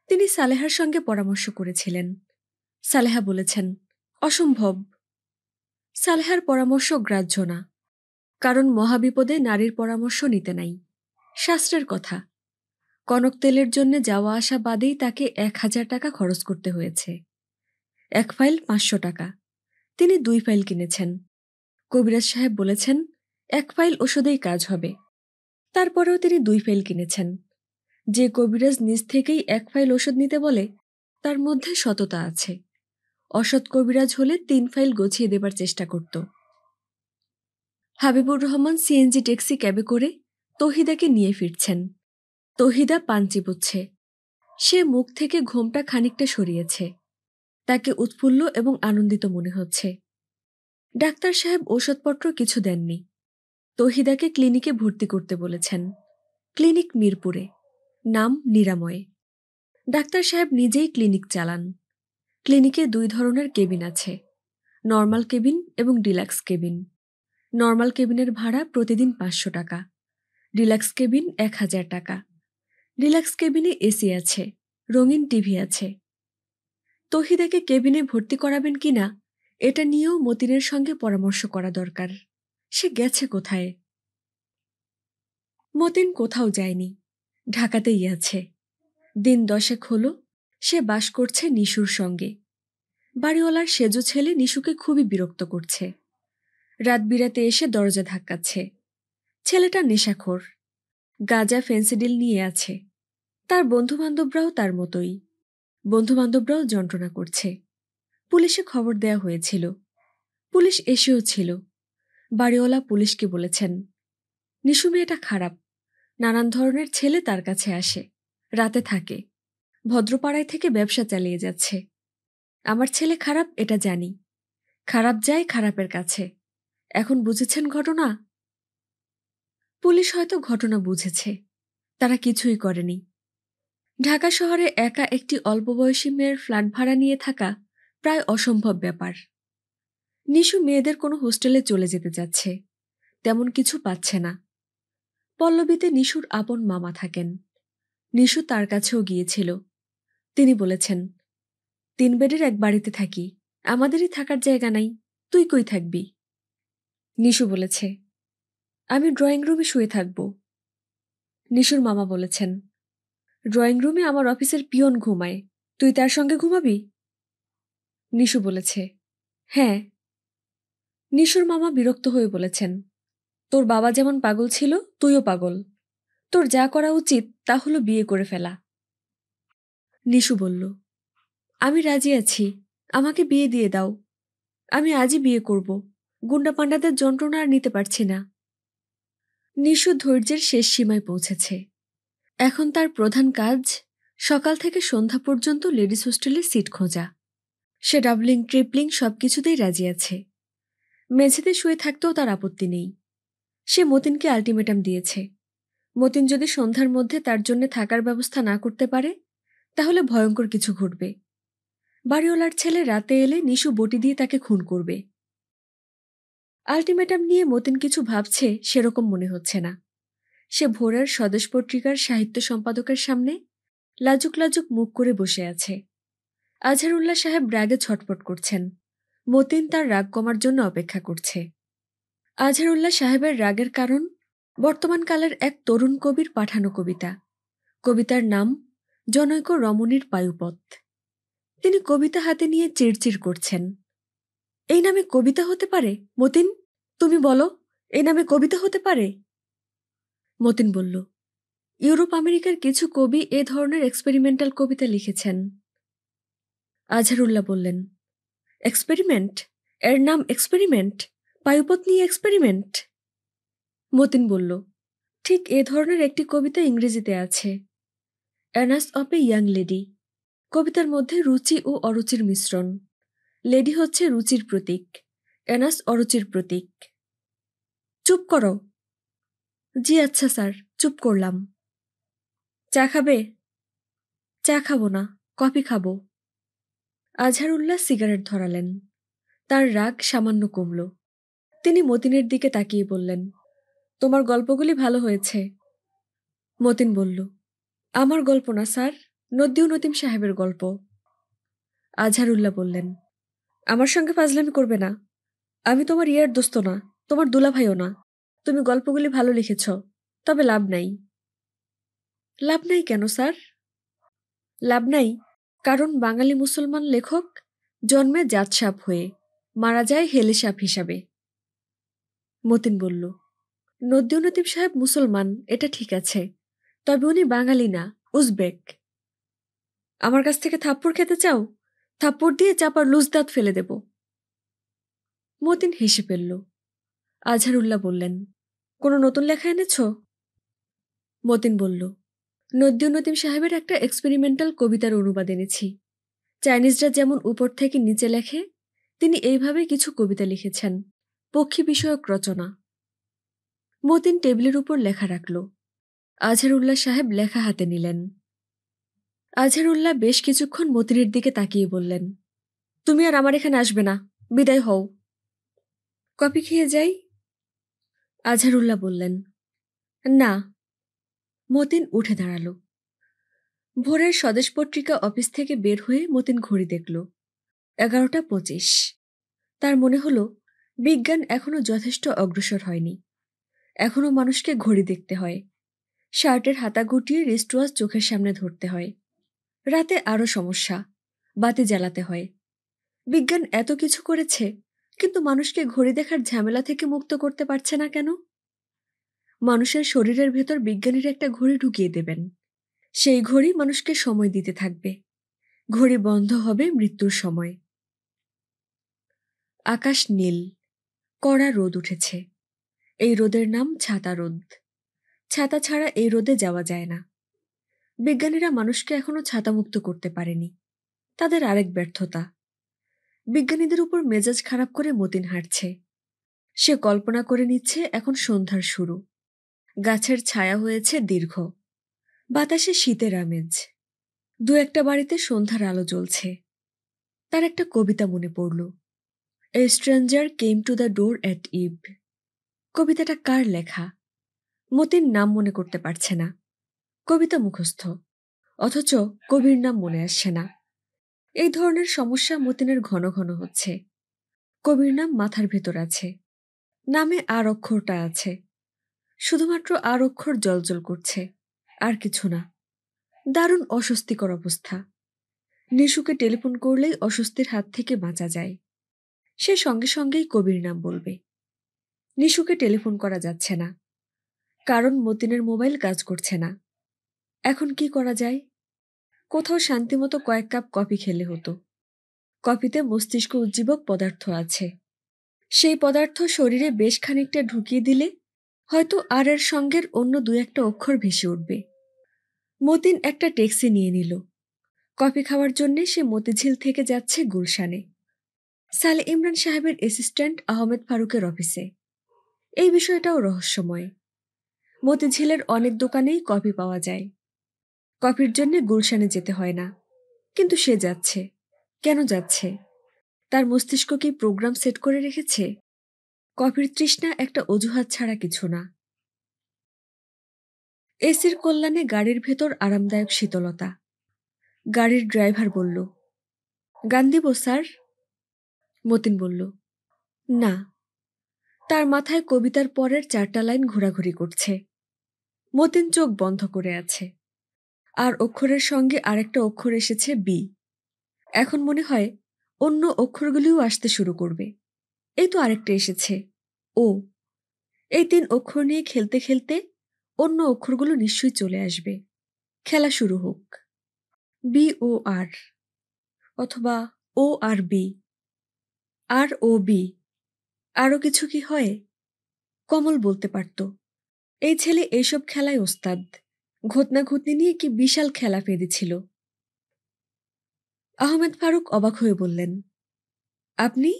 তিনি সালেহার সঙ্গে পরামর্শ করেছিলেন। সালেহা বলেছেন, অসম্ভব। সালেহার পরামর্শ গ্রাহ্য না, কারণ মহাবিপদে নারীর পরামর্শ নিতে নাই। শাস্ত্রের কথা। কনক তেলের জন্য যাওয়া আসা বাদেই তাকে 1000 টাকা খরচ করতে হয়েছে। 1 ফাইল 500 টাকা। তিনি 2 ফাইল কিনেছেন। কবিরাজ সাহেব বলেছেন 1 ফাইল ওষুধেই কাজ হবে। তারপরেও তিনি 2 ফাইল কিনেছেন। যে কবিরাজ নিজ থেকেই 1 ফাইল ওষুধ নিতে বলে তার মধ্যে সততা আছে। অসৎ কবিরাজ হলে 3 ফাইল গছিয়ে দেবার চেষ্টা করত। হাবিবুর রহমান সিএনজি ট্যাক্সি ক্যাবে করে তৌহিদাকে নিয়ে ফিরছেন। তৌহিদা পান চিবুচ্ছে। সে মুখ থেকে ঘোমটা খানিকটা সরিয়েছে। তাকে উৎফুল্ল এবং আনন্দিত মনে হচ্ছে। ডাক্তার সাহেব ওষুধপত্র কিছু দেননি। তৌহিদাকে ক্লিনিকে ভর্তি করতে বলেছেন। ক্লিনিক মিরপুরে, নাম নিরাময়। ডাক্তার সাহেব নিজেই ক্লিনিক চালান। ক্লিনিকে 2 ধরনের কেবিন আছে, নর্মাল কেবিন এবং ডিলাক্স কেবিন। নর্মাল কেবিনের ভাড়া প্রতিদিন 500 টাকা, ডিলাক্স কেবিন 1000 টাকা। ডিলাক্স কেবিনে এসি আছে, রঙিন টিভি আছে। তৌহিদাকে কেবিনে ভর্তি করাবেন কিনা এটা নিয়েও মতিনের সঙ্গে পরামর্শ করা দরকার। সে গেছে কোথায়? মতিন কোথাও যায়নি, ঢাকাতেই আছে। দিন 10 হলো সে বাস করছে নিশুর সঙ্গে। বাড়িওয়ালার সেজো ছেলে নিশুকে খুবই বিরক্ত করছে। রাত বিরাতে এসে দরজা ধাক্কাচ্ছে। ছেলেটা নেশাখোর, গাঁজা ফেন্সিডিল নিয়ে আছে। তার বন্ধুবান্ধবরাও তার মতোই। বন্ধুবান্ধবরাও যন্ত্রণা করছে। পুলিশে খবর দেয়া হয়েছিল। পুলিশ এসেও ছিল। বাড়িওয়ালা পুলিশকে বলেছেন, নিশু মেয়েটা খারাপ। নানান ধরনের ছেলে তার কাছে আসে, রাতে থাকে। ভদ্রপাড়ায় থেকে ব্যবসা চালিয়ে যাচ্ছে। আমার ছেলে খারাপ এটা জানি। খারাপ যায় খারাপের কাছে। এখন বুঝেছেন ঘটনা? পুলিশ হয়তো ঘটনা বুঝেছে। তারা কিছুই করেনি। ঢাকা শহরে একা একটি অল্প বয়সী মেয়ের ফ্ল্যাট ভাড়া নিয়ে থাকা প্রায় অসম্ভব ব্যাপার। নিশু মেয়েদের কোনো হোস্টেলে চলে যেতে যাচ্ছে, তেমন কিছু পাচ্ছে না। পল্লবীতে নিশুর আপন মামা থাকেন। নিশু তার কাছেও গিয়েছিল। তিনি বলেছেন, 3 বেডের এক বাড়িতে থাকি, আমাদেরই থাকার জায়গা নাই, তুই কই থাকবি? নিশু বলেছে, আমি ড্রয়িং রুমে শুয়ে থাকব। নিশুর মামা বলেছেন, ড্রয়িং রুমে আমার অফিসের পিয়ন ঘুমায়, তুই তার সঙ্গে ঘুমাবি? নিশু বলেছে, হ্যাঁ। নিশুর মামা বিরক্ত হয়ে বলেছেন, তোর বাবা যেমন পাগল ছিল তুইও পাগল। তোর যা করা উচিত তা হলো বিয়ে করে ফেলা। নিশু বলল, আমি রাজি আছি, আমাকে বিয়ে দিয়ে দাও। আমি আজই বিয়ে করব। গুন্ডা পান্ডাদের যন্ত্রণা আর নিতে পারছি না। নিশু ধৈর্যের শেষ সীমায় পৌঁছেছে। এখন তার প্রধান কাজ সকাল থেকে সন্ধ্যা পর্যন্ত লেডিস হোস্টেলে সিট খোঁজা। সে ডাবলিং ট্রিপলিং সবকিছুতেই রাজি আছে। মেঝেতে শুয়ে থাকতেও তার আপত্তি নেই। সে মতিনকে আলটিমেটাম দিয়েছে, মতিন যদি সন্ধ্যার মধ্যে তার জন্য থাকার ব্যবস্থা না করতে পারে তাহলে ভয়ঙ্কর কিছু ঘটবে। বাড়িওয়ালার ছেলে রাতে এলে নিশু বটি দিয়ে তাকে খুন করবে। আলটিমেটাম নিয়ে মতিন কিছু ভাবছে সেরকম মনে হচ্ছে না। সে ভোরের স্বদেশ পত্রিকার সাহিত্য সম্পাদকের সামনে লাজুক লাজুক মুখ করে বসে আছে। আজহারুল্লাহ সাহেব রাগে ছটফট করছেন। মতিন তার রাগ কমার জন্য অপেক্ষা করছে। আজহারুল্লাহ সাহেবের রাগের কারণ বর্তমানকালের এক তরুণ কবির পাঠানো কবিতা। কবিতার নাম জনৈক রমণীর পায়ুপথ। তিনি কবিতা হাতে নিয়ে চিড়চিড় করছেন। এই নামে কবিতা হতে পারে? মতিন, তুমি বলো, এই নামে কবিতা হতে পারে? মতিন বলল, ইউরোপ আমেরিকার কিছু কবি এ ধরনের এক্সপেরিমেন্টাল কবিতা লিখেছেন। আজহারুল্লাহ বললেন, এক্সপেরিমেন্ট? এর নাম এক্সপেরিমেন্ট? পায়ুপথ নিয়ে এক্সপেরিমেন্ট? মতিন বলল, ঠিক এ ধরনের একটি কবিতা ইংরেজিতে আছে, Anas of a young lady. কবিতার মধ্যে রুচি ও অরুচির মিশ্রণ। লেডি হচ্ছে রুচির প্রতীক, এনাস অরুচির প্রতীক। চুপ করো। জি আচ্ছা স্যার, চুপ করলাম। চা খাবে? চা খাবো না, কফি খাবো। আজহারউল্লাহ সিগারেট ধরালেন। তার রাগ সামান্য কমল। তিনি মতিনের দিকে তাকিয়ে বললেন, তোমার গল্পগুলি ভালো হয়েছে। মতিন বলল, আমার গল্প না স্যার, নদ্দিউ নতিম সাহেবের গল্প। আজহারউল্লাহ বললেন, আমার সঙ্গে ফাজলামি করবে না। আমি তোমার ইয়ার দোস্ত না, তোমার দুলাভাইও না। তুমি গল্পগুলি ভালো লিখেছ, তবে লাভ নাই। লাভ নাই কেন স্যার? লাভ নাই কারণ বাঙালি মুসলমান লেখক জন্মে জাতসাপ হয়ে, মারা যায় হেলে সাপ হিসাবে। মতিন বলল, নদ্দিউ নতিব সাহেব মুসলমান, এটা ঠিক আছে, তবে উনি বাঙালি না, উজবেক। আমার কাছ থেকে থাপ্পড় খেতে চাও? থাপ্পড় দিয়ে চাপার লুজ দাঁত ফেলে দেব। মতিন হেসে ফেলল। আজহারউল্লাহ বললেন, কোনো নতুন লেখা এনেছ? মতিন বলল, নদ্দিউ নতিম সাহেবের একটা এক্সপেরিমেন্টাল কবিতার অনুবাদ এনেছি। চাইনিজরা যেমন উপর থেকে নিচে লেখে, তিনি এইভাবে কিছু কবিতা লিখেছেন, পক্ষী বিষয়ক রচনা। মতিন টেবিলের উপর লেখা রাখল। আজহারউল্লাহ সাহেব লেখা হাতে নিলেন। আজহারউল্লাহ বেশ কিছুক্ষণ মতিনের দিকে তাকিয়ে বললেন, তুমি আর আমার এখানে আসবে না, বিদায় হও। কফি খেয়ে যাই? আজহারউল্লাহ বললেন, না। মতিন উঠে দাঁড়াল। ভোরের স্বদেশ পত্রিকা অফিস থেকে বের হয়ে মতিন ঘড়ি দেখল, 11:25। তার মনে হল বিজ্ঞান এখনো যথেষ্ট অগ্রসর হয়নি। এখনো মানুষকে ঘড়ি দেখতে হয়, শার্টের হাতা গুটিয়ে রিস্টওয়াচ চোখের সামনে ধরতে হয়। রাতে আরও সমস্যা, বাতি জ্বালাতে হয়। বিজ্ঞান এত কিছু করেছে, কিন্তু মানুষকে ঘড়ি দেখার ঝামেলা থেকে মুক্ত করতে পারছে না কেন? মানুষের শরীরের ভেতর বিজ্ঞানীর একটা ঘড়ি ঢুকিয়ে দেবেন, সেই ঘড়ি মানুষকে সময় দিতে থাকবে। ঘড়ি বন্ধ হবে মৃত্যুর সময়। আকাশ নীল, কড়া রোদ উঠেছে। এই রোদের নাম ছাতা রোদ। ছাতা ছাড়া এই রোদে যাওয়া যায় না। বিজ্ঞানীরা মানুষকে এখনো ছাতামুক্ত করতে পারেনি, তাদের আরেক ব্যর্থতা। বিজ্ঞানীদের উপর মেজাজ খারাপ করে মতিন হাঁটছে। সে কল্পনা করে নিচ্ছে এখন সন্ধ্যার শুরু। গাছের ছায়া হয়েছে দীর্ঘ, বাতাসে শীতের আমেজ। দু একটা বাড়িতে সন্ধ্যার আলো জ্বলছে। তার একটা কবিতা মনে পড়ল, a stranger came to the door at eve. কবিতাটা কার লেখা? মতিন নাম মনে করতে পারছে না। কবিতা মুখস্থ, অথচ কবির নাম মনে আসছে না। এই ধরনের সমস্যা মতিনের ঘন ঘন হচ্ছে। কবির নাম মাথার ভেতর আছে, নামে আর অক্ষরটা আছে, শুধুমাত্র আর অক্ষর জ্বলজ্বল করছে, আর কিছু না। দারুণ অস্বস্তিকর অবস্থা। নিশুকে টেলিফোন করলেই অস্বস্তির হাত থেকে বাঁচা যায়। সে সঙ্গে সঙ্গেই কবির নাম বলবে। নিশুকে টেলিফোন করা যাচ্ছে না, কারণ মতিনের মোবাইল কাজ করছে না। এখন কি করা যায়? কোথাও শান্তিমতো কয়েক কাপ কফি খেলে হতো। কফিতে মস্তিষ্ক উজ্জীবক পদার্থ আছে। সেই পদার্থ শরীরে বেশ খানিকটা ঢুকিয়ে দিলে হয়তো আর এর সঙ্গের অন্য দু একটা অক্ষর ভেসে উঠবে। মতিন একটা ট্যাক্সি নিয়ে নিল। কফি খাওয়ার জন্যে সে মতিঝিল থেকে যাচ্ছে গুলশানে, সালে ইমরান সাহেবের অ্যাসিস্ট্যান্ট আহমেদ ফারুকের অফিসে। এই বিষয়টাও রহস্যময়। মতিঝিলের অনেক দোকানেই কফি পাওয়া যায়, কফির জন্যে গুলশানে যেতে হয় না। কিন্তু সে যাচ্ছে। কেন যাচ্ছে? তার মস্তিষ্ক কি প্রোগ্রাম সেট করে রেখেছে? কফির তৃষ্ণা একটা অজুহাত ছাড়া কিছু না। এসির কল্যাণে গাড়ির ভেতর আরামদায়ক শীতলতা। গাড়ির ড্রাইভার বলল, গান দিব স্যার? মতিন বলল, না। তার মাথায় কবিতার পরের 4টা লাইন ঘোরাঘুরি করছে। মতিন চোখ বন্ধ করে আছে। আর অক্ষরের সঙ্গে আরেকটা অক্ষর এসেছে, বি। এখন মনে হয় অন্য অক্ষরগুলিও আসতে শুরু করবে। এই তো আরেকটা এসেছে, ও। এই 3 অক্ষর নিয়ে খেলতে খেলতে অন্য অক্ষরগুলো নিশ্চয়ই চলে আসবে। খেলা শুরু হোক। বি ও আর, অথবা ও আর বি, আর ও বি। আরও কিছু কি হয়? কমল বলতে পারত। এই ছেলে এইসব খেলায় ওস্তাদ। ঘটনা ঘটনি নিয়ে কি বিশাল খেলা ফেঁদেছিল। আহমেদ ফারুক অবাক হয়ে বললেন, আপনি?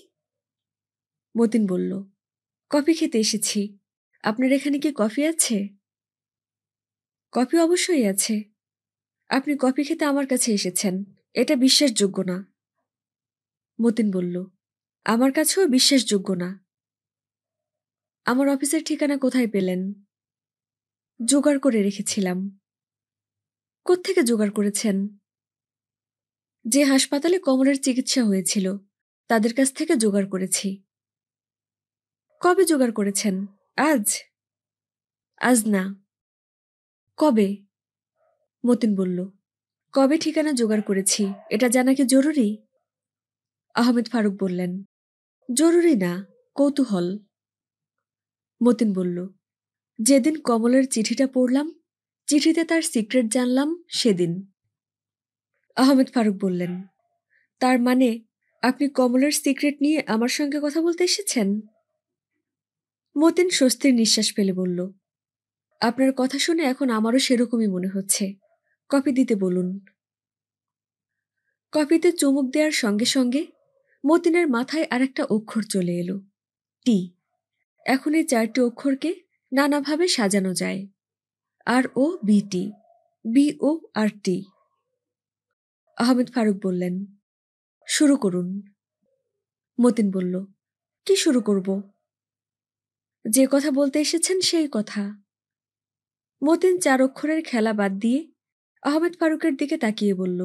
মতিন বলল, কফি খেতে এসেছি। আপনার এখানে কি কফি আছে? কফি অবশ্যই আছে। আপনি কফি খেতে আমার কাছে এসেছেন, এটা বিশ্বাসযোগ্য না। মতিন বলল, আমার কাছেও বিশ্বাসযোগ্য না। আমার অফিসের ঠিকানা কোথায় পেলেন? জোগাড় করে রেখেছিলাম। কোত্থেকে জোগাড় করেছেন? যে হাসপাতালে কমলের চিকিৎসা হয়েছিল তাদের কাছ থেকে জোগাড় করেছি। কবে জোগাড় করেছেন? আজ? আজ না। কবে? মতিন বলল, কবে ঠিকানা জোগাড় করেছি এটা জানা কি জরুরি? আহমেদ ফারুক বললেন, জরুরি না, কৌতূহল। মতিন বলল, যেদিন কমলের চিঠিটা পড়লাম, চিঠিতে তার সিক্রেট জানলাম সেদিন। আহমেদ ফারুক বললেন, তার মানে আপনি কমলের সিক্রেট নিয়ে আমার সঙ্গে কথা বলতে এসেছেন? মতিন স্বস্তির নিঃশ্বাস ফেলে বলল, আপনার কথা শুনে এখন আমারও সেরকমই মনে হচ্ছে। কফি দিতে বলুন। কফিতে চুমুক দেওয়ার সঙ্গে সঙ্গে মতিনের মাথায় আরেকটা অক্ষর চলে এলো, টি। এখন এই 4টি অক্ষরকে নানাভাবে সাজানো যায়। ROBT, BORT। আহমেদ ফারুক বললেন, শুরু করুন। মতিন বলল, কি শুরু করব? যে কথা বলতে এসেছেন সেই কথা। মতিন 4 অক্ষরের খেলা বাদ দিয়ে আহমেদ ফারুকের দিকে তাকিয়ে বলল,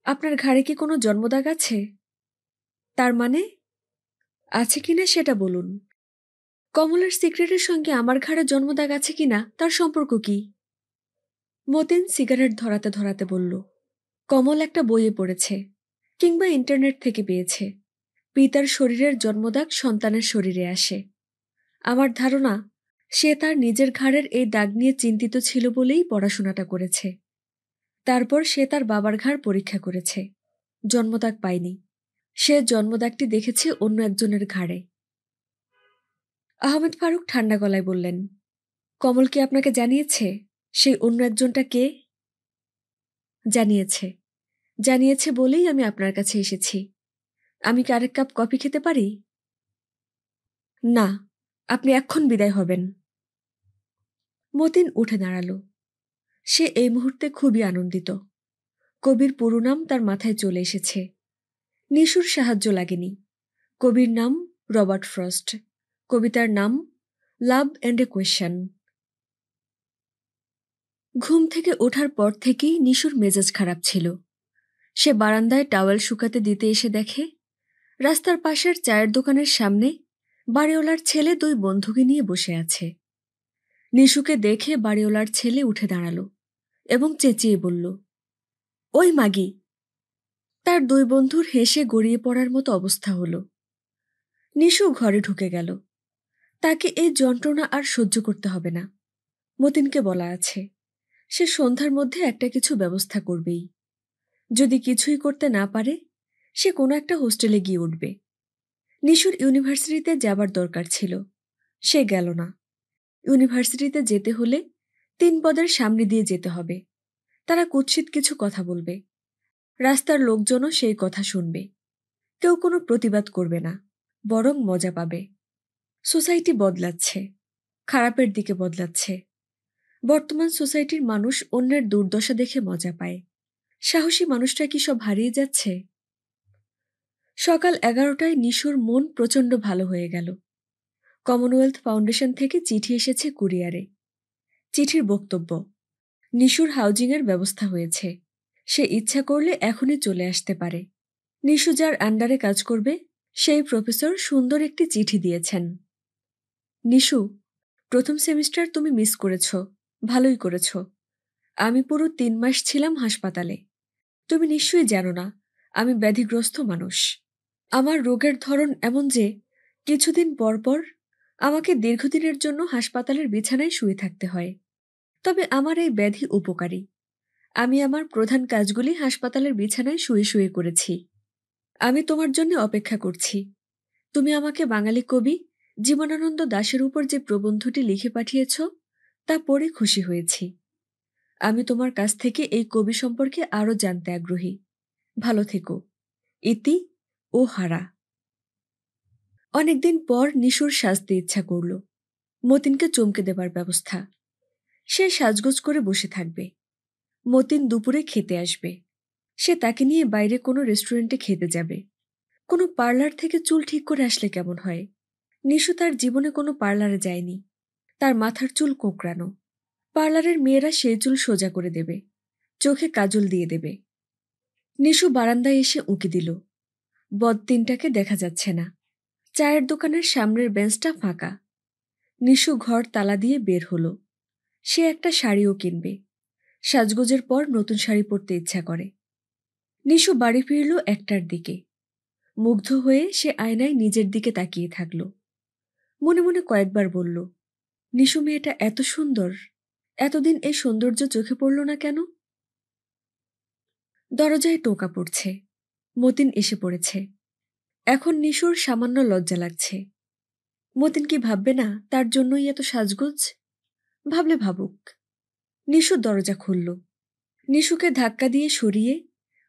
আপনার ঘাড়ে কি কোনো জন্মদাগ আছে? তার মানে? আছে কিনা সেটা বলুন। কমলের সিক্রেটের সঙ্গে আমার ঘাড়ে জন্মদাগ আছে কিনা তার সম্পর্ক কি? মতিন সিগারেট ধরাতে ধরাতে বলল, কমল একটা বইয়ে পড়েছে, কিংবা ইন্টারনেট থেকে পেয়েছে, পিতার শরীরের জন্মদাগ সন্তানের শরীরে আসে। আমার ধারণা সে তার নিজের ঘাড়ের এই দাগ নিয়ে চিন্তিত ছিল বলেই পড়াশোনাটা করেছে। তারপর সে তার বাবার ঘাড় পরীক্ষা করেছে, জন্মদাগ পায়নি। সে জন্মদাগটি দেখেছে অন্য একজনের ঘাড়ে। আহমেদ ফারুক ঠান্ডা গলায় বললেন, কমল কি আপনাকে জানিয়েছে সেই অন্য একজনটা কে? জানিয়েছে। জানিয়েছে বলেই আমি আপনার কাছে এসেছি। আমি কি আরেক কাপ কফি খেতে পারি? না, আপনি এক্ষণ বিদায় হবেন। মতিন উঠে দাঁড়াল। সে এই মুহূর্তে খুবই আনন্দিত। কবির পুরো নাম তার মাথায় চলে এসেছে। নিশুর সাহায্য লাগেনি। কবির নাম রবার্ট ফ্রস্ট। কবিতার নাম লাভ অ্যান্ড এ কোয়েশ্চন। ঘুম থেকে ওঠার পর থেকেই নিশুর মেজাজ খারাপ ছিল। সে বারান্দায় টাওয়েল শুকাতে দিতে এসে দেখে রাস্তার পাশের চায়ের দোকানের সামনে বাড়িওয়ালার ছেলে 2 বন্ধুকে নিয়ে বসে আছে। নিশুকে দেখে বাড়িওয়ালার ছেলে উঠে দাঁড়াল এবং চেঁচিয়ে বলল, ওই মাগি! তার 2 বন্ধুর হেসে গড়িয়ে পড়ার মতো অবস্থা হল। নিশু ঘরে ঢুকে গেল। তাকে এই যন্ত্রণা আর সহ্য করতে হবে না। মতিনকে বলা আছে, সে সন্ধ্যার মধ্যে একটা কিছু ব্যবস্থা করবেই। যদি কিছুই করতে না পারে, সে কোনো একটা হোস্টেলে গিয়ে উঠবে। নিশুর ইউনিভার্সিটিতে যাবার দরকার ছিল, সে গেল না। ইউনিভার্সিটিতে যেতে হলে 3 পদের সামনে দিয়ে যেতে হবে। তারা কুৎসিত কিছু কথা বলবে। রাস্তার লোকজনও সেই কথা শুনবে। কেউ কোনো প্রতিবাদ করবে না, বরং মজা পাবে। সোসাইটি বদলাচ্ছে, খারাপের দিকে বদলাচ্ছে। বর্তমান সোসাইটির মানুষ অন্যের দুর্দশা দেখে মজা পায়। সাহসী মানুষটা কি সব হারিয়ে যাচ্ছে? সকাল 11টায় নিশুর মন প্রচণ্ড ভালো হয়ে গেল। কমনওয়েলথ ফাউন্ডেশন থেকে চিঠি এসেছে কুরিয়ারে। চিঠির বক্তব্য, নিশুর হাউজিংয়ের ব্যবস্থা হয়েছে। সে ইচ্ছা করলে এখনই চলে আসতে পারে। নিশু যার আন্ডারে কাজ করবে সেই প্রফেসর সুন্দর একটি চিঠি দিয়েছেন। নিশু, প্রথম সেমিস্টার তুমি মিস করেছ, ভালোই করেছ। আমি পুরো 3 মাস ছিলাম হাসপাতালে। তুমি নিশ্চয়ই জানো না আমি ব্যাধিগ্রস্ত মানুষ। আমার রোগের ধরন এমন যে কিছুদিন পর পর আমাকে দীর্ঘদিনের জন্য হাসপাতালের বিছানায় শুয়ে থাকতে হয়। তবে আমার এই ব্যাধি উপকারী। আমি আমার প্রধান কাজগুলি হাসপাতালের বিছানায় শুয়ে শুয়ে করেছি। আমি তোমার জন্য অপেক্ষা করছি। তুমি আমাকে বাঙালি কবি জীবনানন্দ দাশের উপর যে প্রবন্ধটি লিখে পাঠিয়েছ তা পড়ে খুশি হয়েছি। আমি তোমার কাছ থেকে এই কবি সম্পর্কে আরও জানতে আগ্রহী। ভালো থেকো। ইতি ও হারা। অনেকদিন পর নিশুর সাজতে ইচ্ছা করল। মতিনকে চমকে দেবার ব্যবস্থা। সে সাজগোজ করে বসে থাকবে। মতিন দুপুরে খেতে আসবে। সে তাকে নিয়ে বাইরে কোনো রেস্টুরেন্টে খেতে যাবে। কোনো পার্লার থেকে চুল ঠিক করে আসলে কেমন হয়? নিশু তার জীবনে কোনো পার্লারে যায়নি। তার মাথার চুল কোঁকড়ানো। পার্লারের মেয়েরা সেই চুল সোজা করে দেবে, চোখে কাজল দিয়ে দেবে। নিশু বারান্দায় এসে উঁকি দিল। বদ তিনটাকে দেখা যাচ্ছে না। চায়ের দোকানের সামনের বেঞ্চটা ফাঁকা। নিশু ঘর তালা দিয়ে বের হলো। সে একটা শাড়িও কিনবে। সাজগোজের পর নতুন শাড়ি পরতে ইচ্ছা করে। নিশু বাড়ি ফিরল 1টার দিকে। মুগ্ধ হয়ে সে আয়নায় নিজের দিকে তাকিয়ে থাকল। মনে মনে কয়েকবার বলল, নিশু মেয়েটা এত সুন্দর, এতদিন এই সৌন্দর্য চোখে পড়ল না কেন? দরজায় টোকা পড়ছে। মতিন এসে পড়েছে। এখন নিশুর সামান্য লজ্জা লাগছে। মতিন কি ভাববে না তার জন্যই এত সাজগোজ? ভাবলে ভাবুক। নিশু দরজা খুলল। নিশুকে ধাক্কা দিয়ে সরিয়ে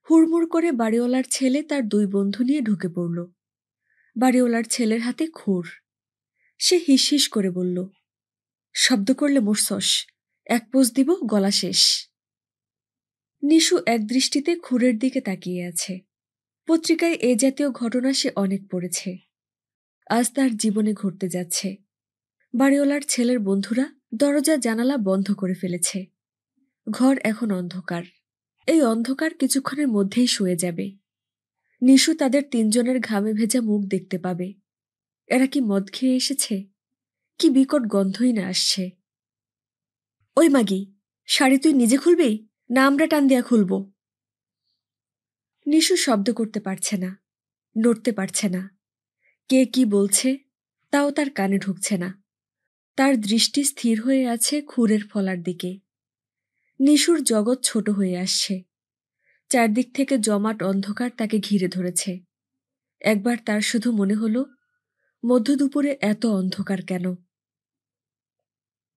হুড়মুড় করে বাড়িওয়ালার ছেলে তার 2 বন্ধু নিয়ে ঢুকে পড়ল। বাড়িওয়ালার ছেলের হাতে খুর। সে হিসহিস করে বলল, শব্দ করলে মরছস, এক পোজ দিব, গলা শেষ। নিশু একদৃষ্টিতে খুরের দিকে তাকিয়ে আছে। পত্রিকায় এ জাতীয় ঘটনা সে অনেক পড়েছে। আজ তার জীবনে ঘটতে যাচ্ছে। বাড়িওয়ালার ছেলের বন্ধুরা দরজা জানালা বন্ধ করে ফেলেছে। ঘর এখন অন্ধকার। এই অন্ধকার কিছুক্ষণের মধ্যেই সয়ে যাবে। নিশু তাদের 3 জনের ঘামে ভেজা মুখ দেখতে পাবে। এরা কি মদ খেয়ে এসেছে? কি বিকট গন্ধই না আসছে। ওই মাগি, শাড়ি তুই নিজে খুলবি না আমরা টান দিয়া খুলব? নিশু শব্দ করতে পারছে না, নড়তে পারছে না। কে কি বলছে তাও তার কানে ঢুকছে না। তার দৃষ্টি স্থির হয়ে আছে খুরের ফলার দিকে। নিশুর জগৎ ছোট হয়ে আসছে। চারদিক থেকে জমাট অন্ধকার তাকে ঘিরে ধরেছে। একবার তার শুধু মনে হলো, মধ্য দুপুরে এত অন্ধকার কেন?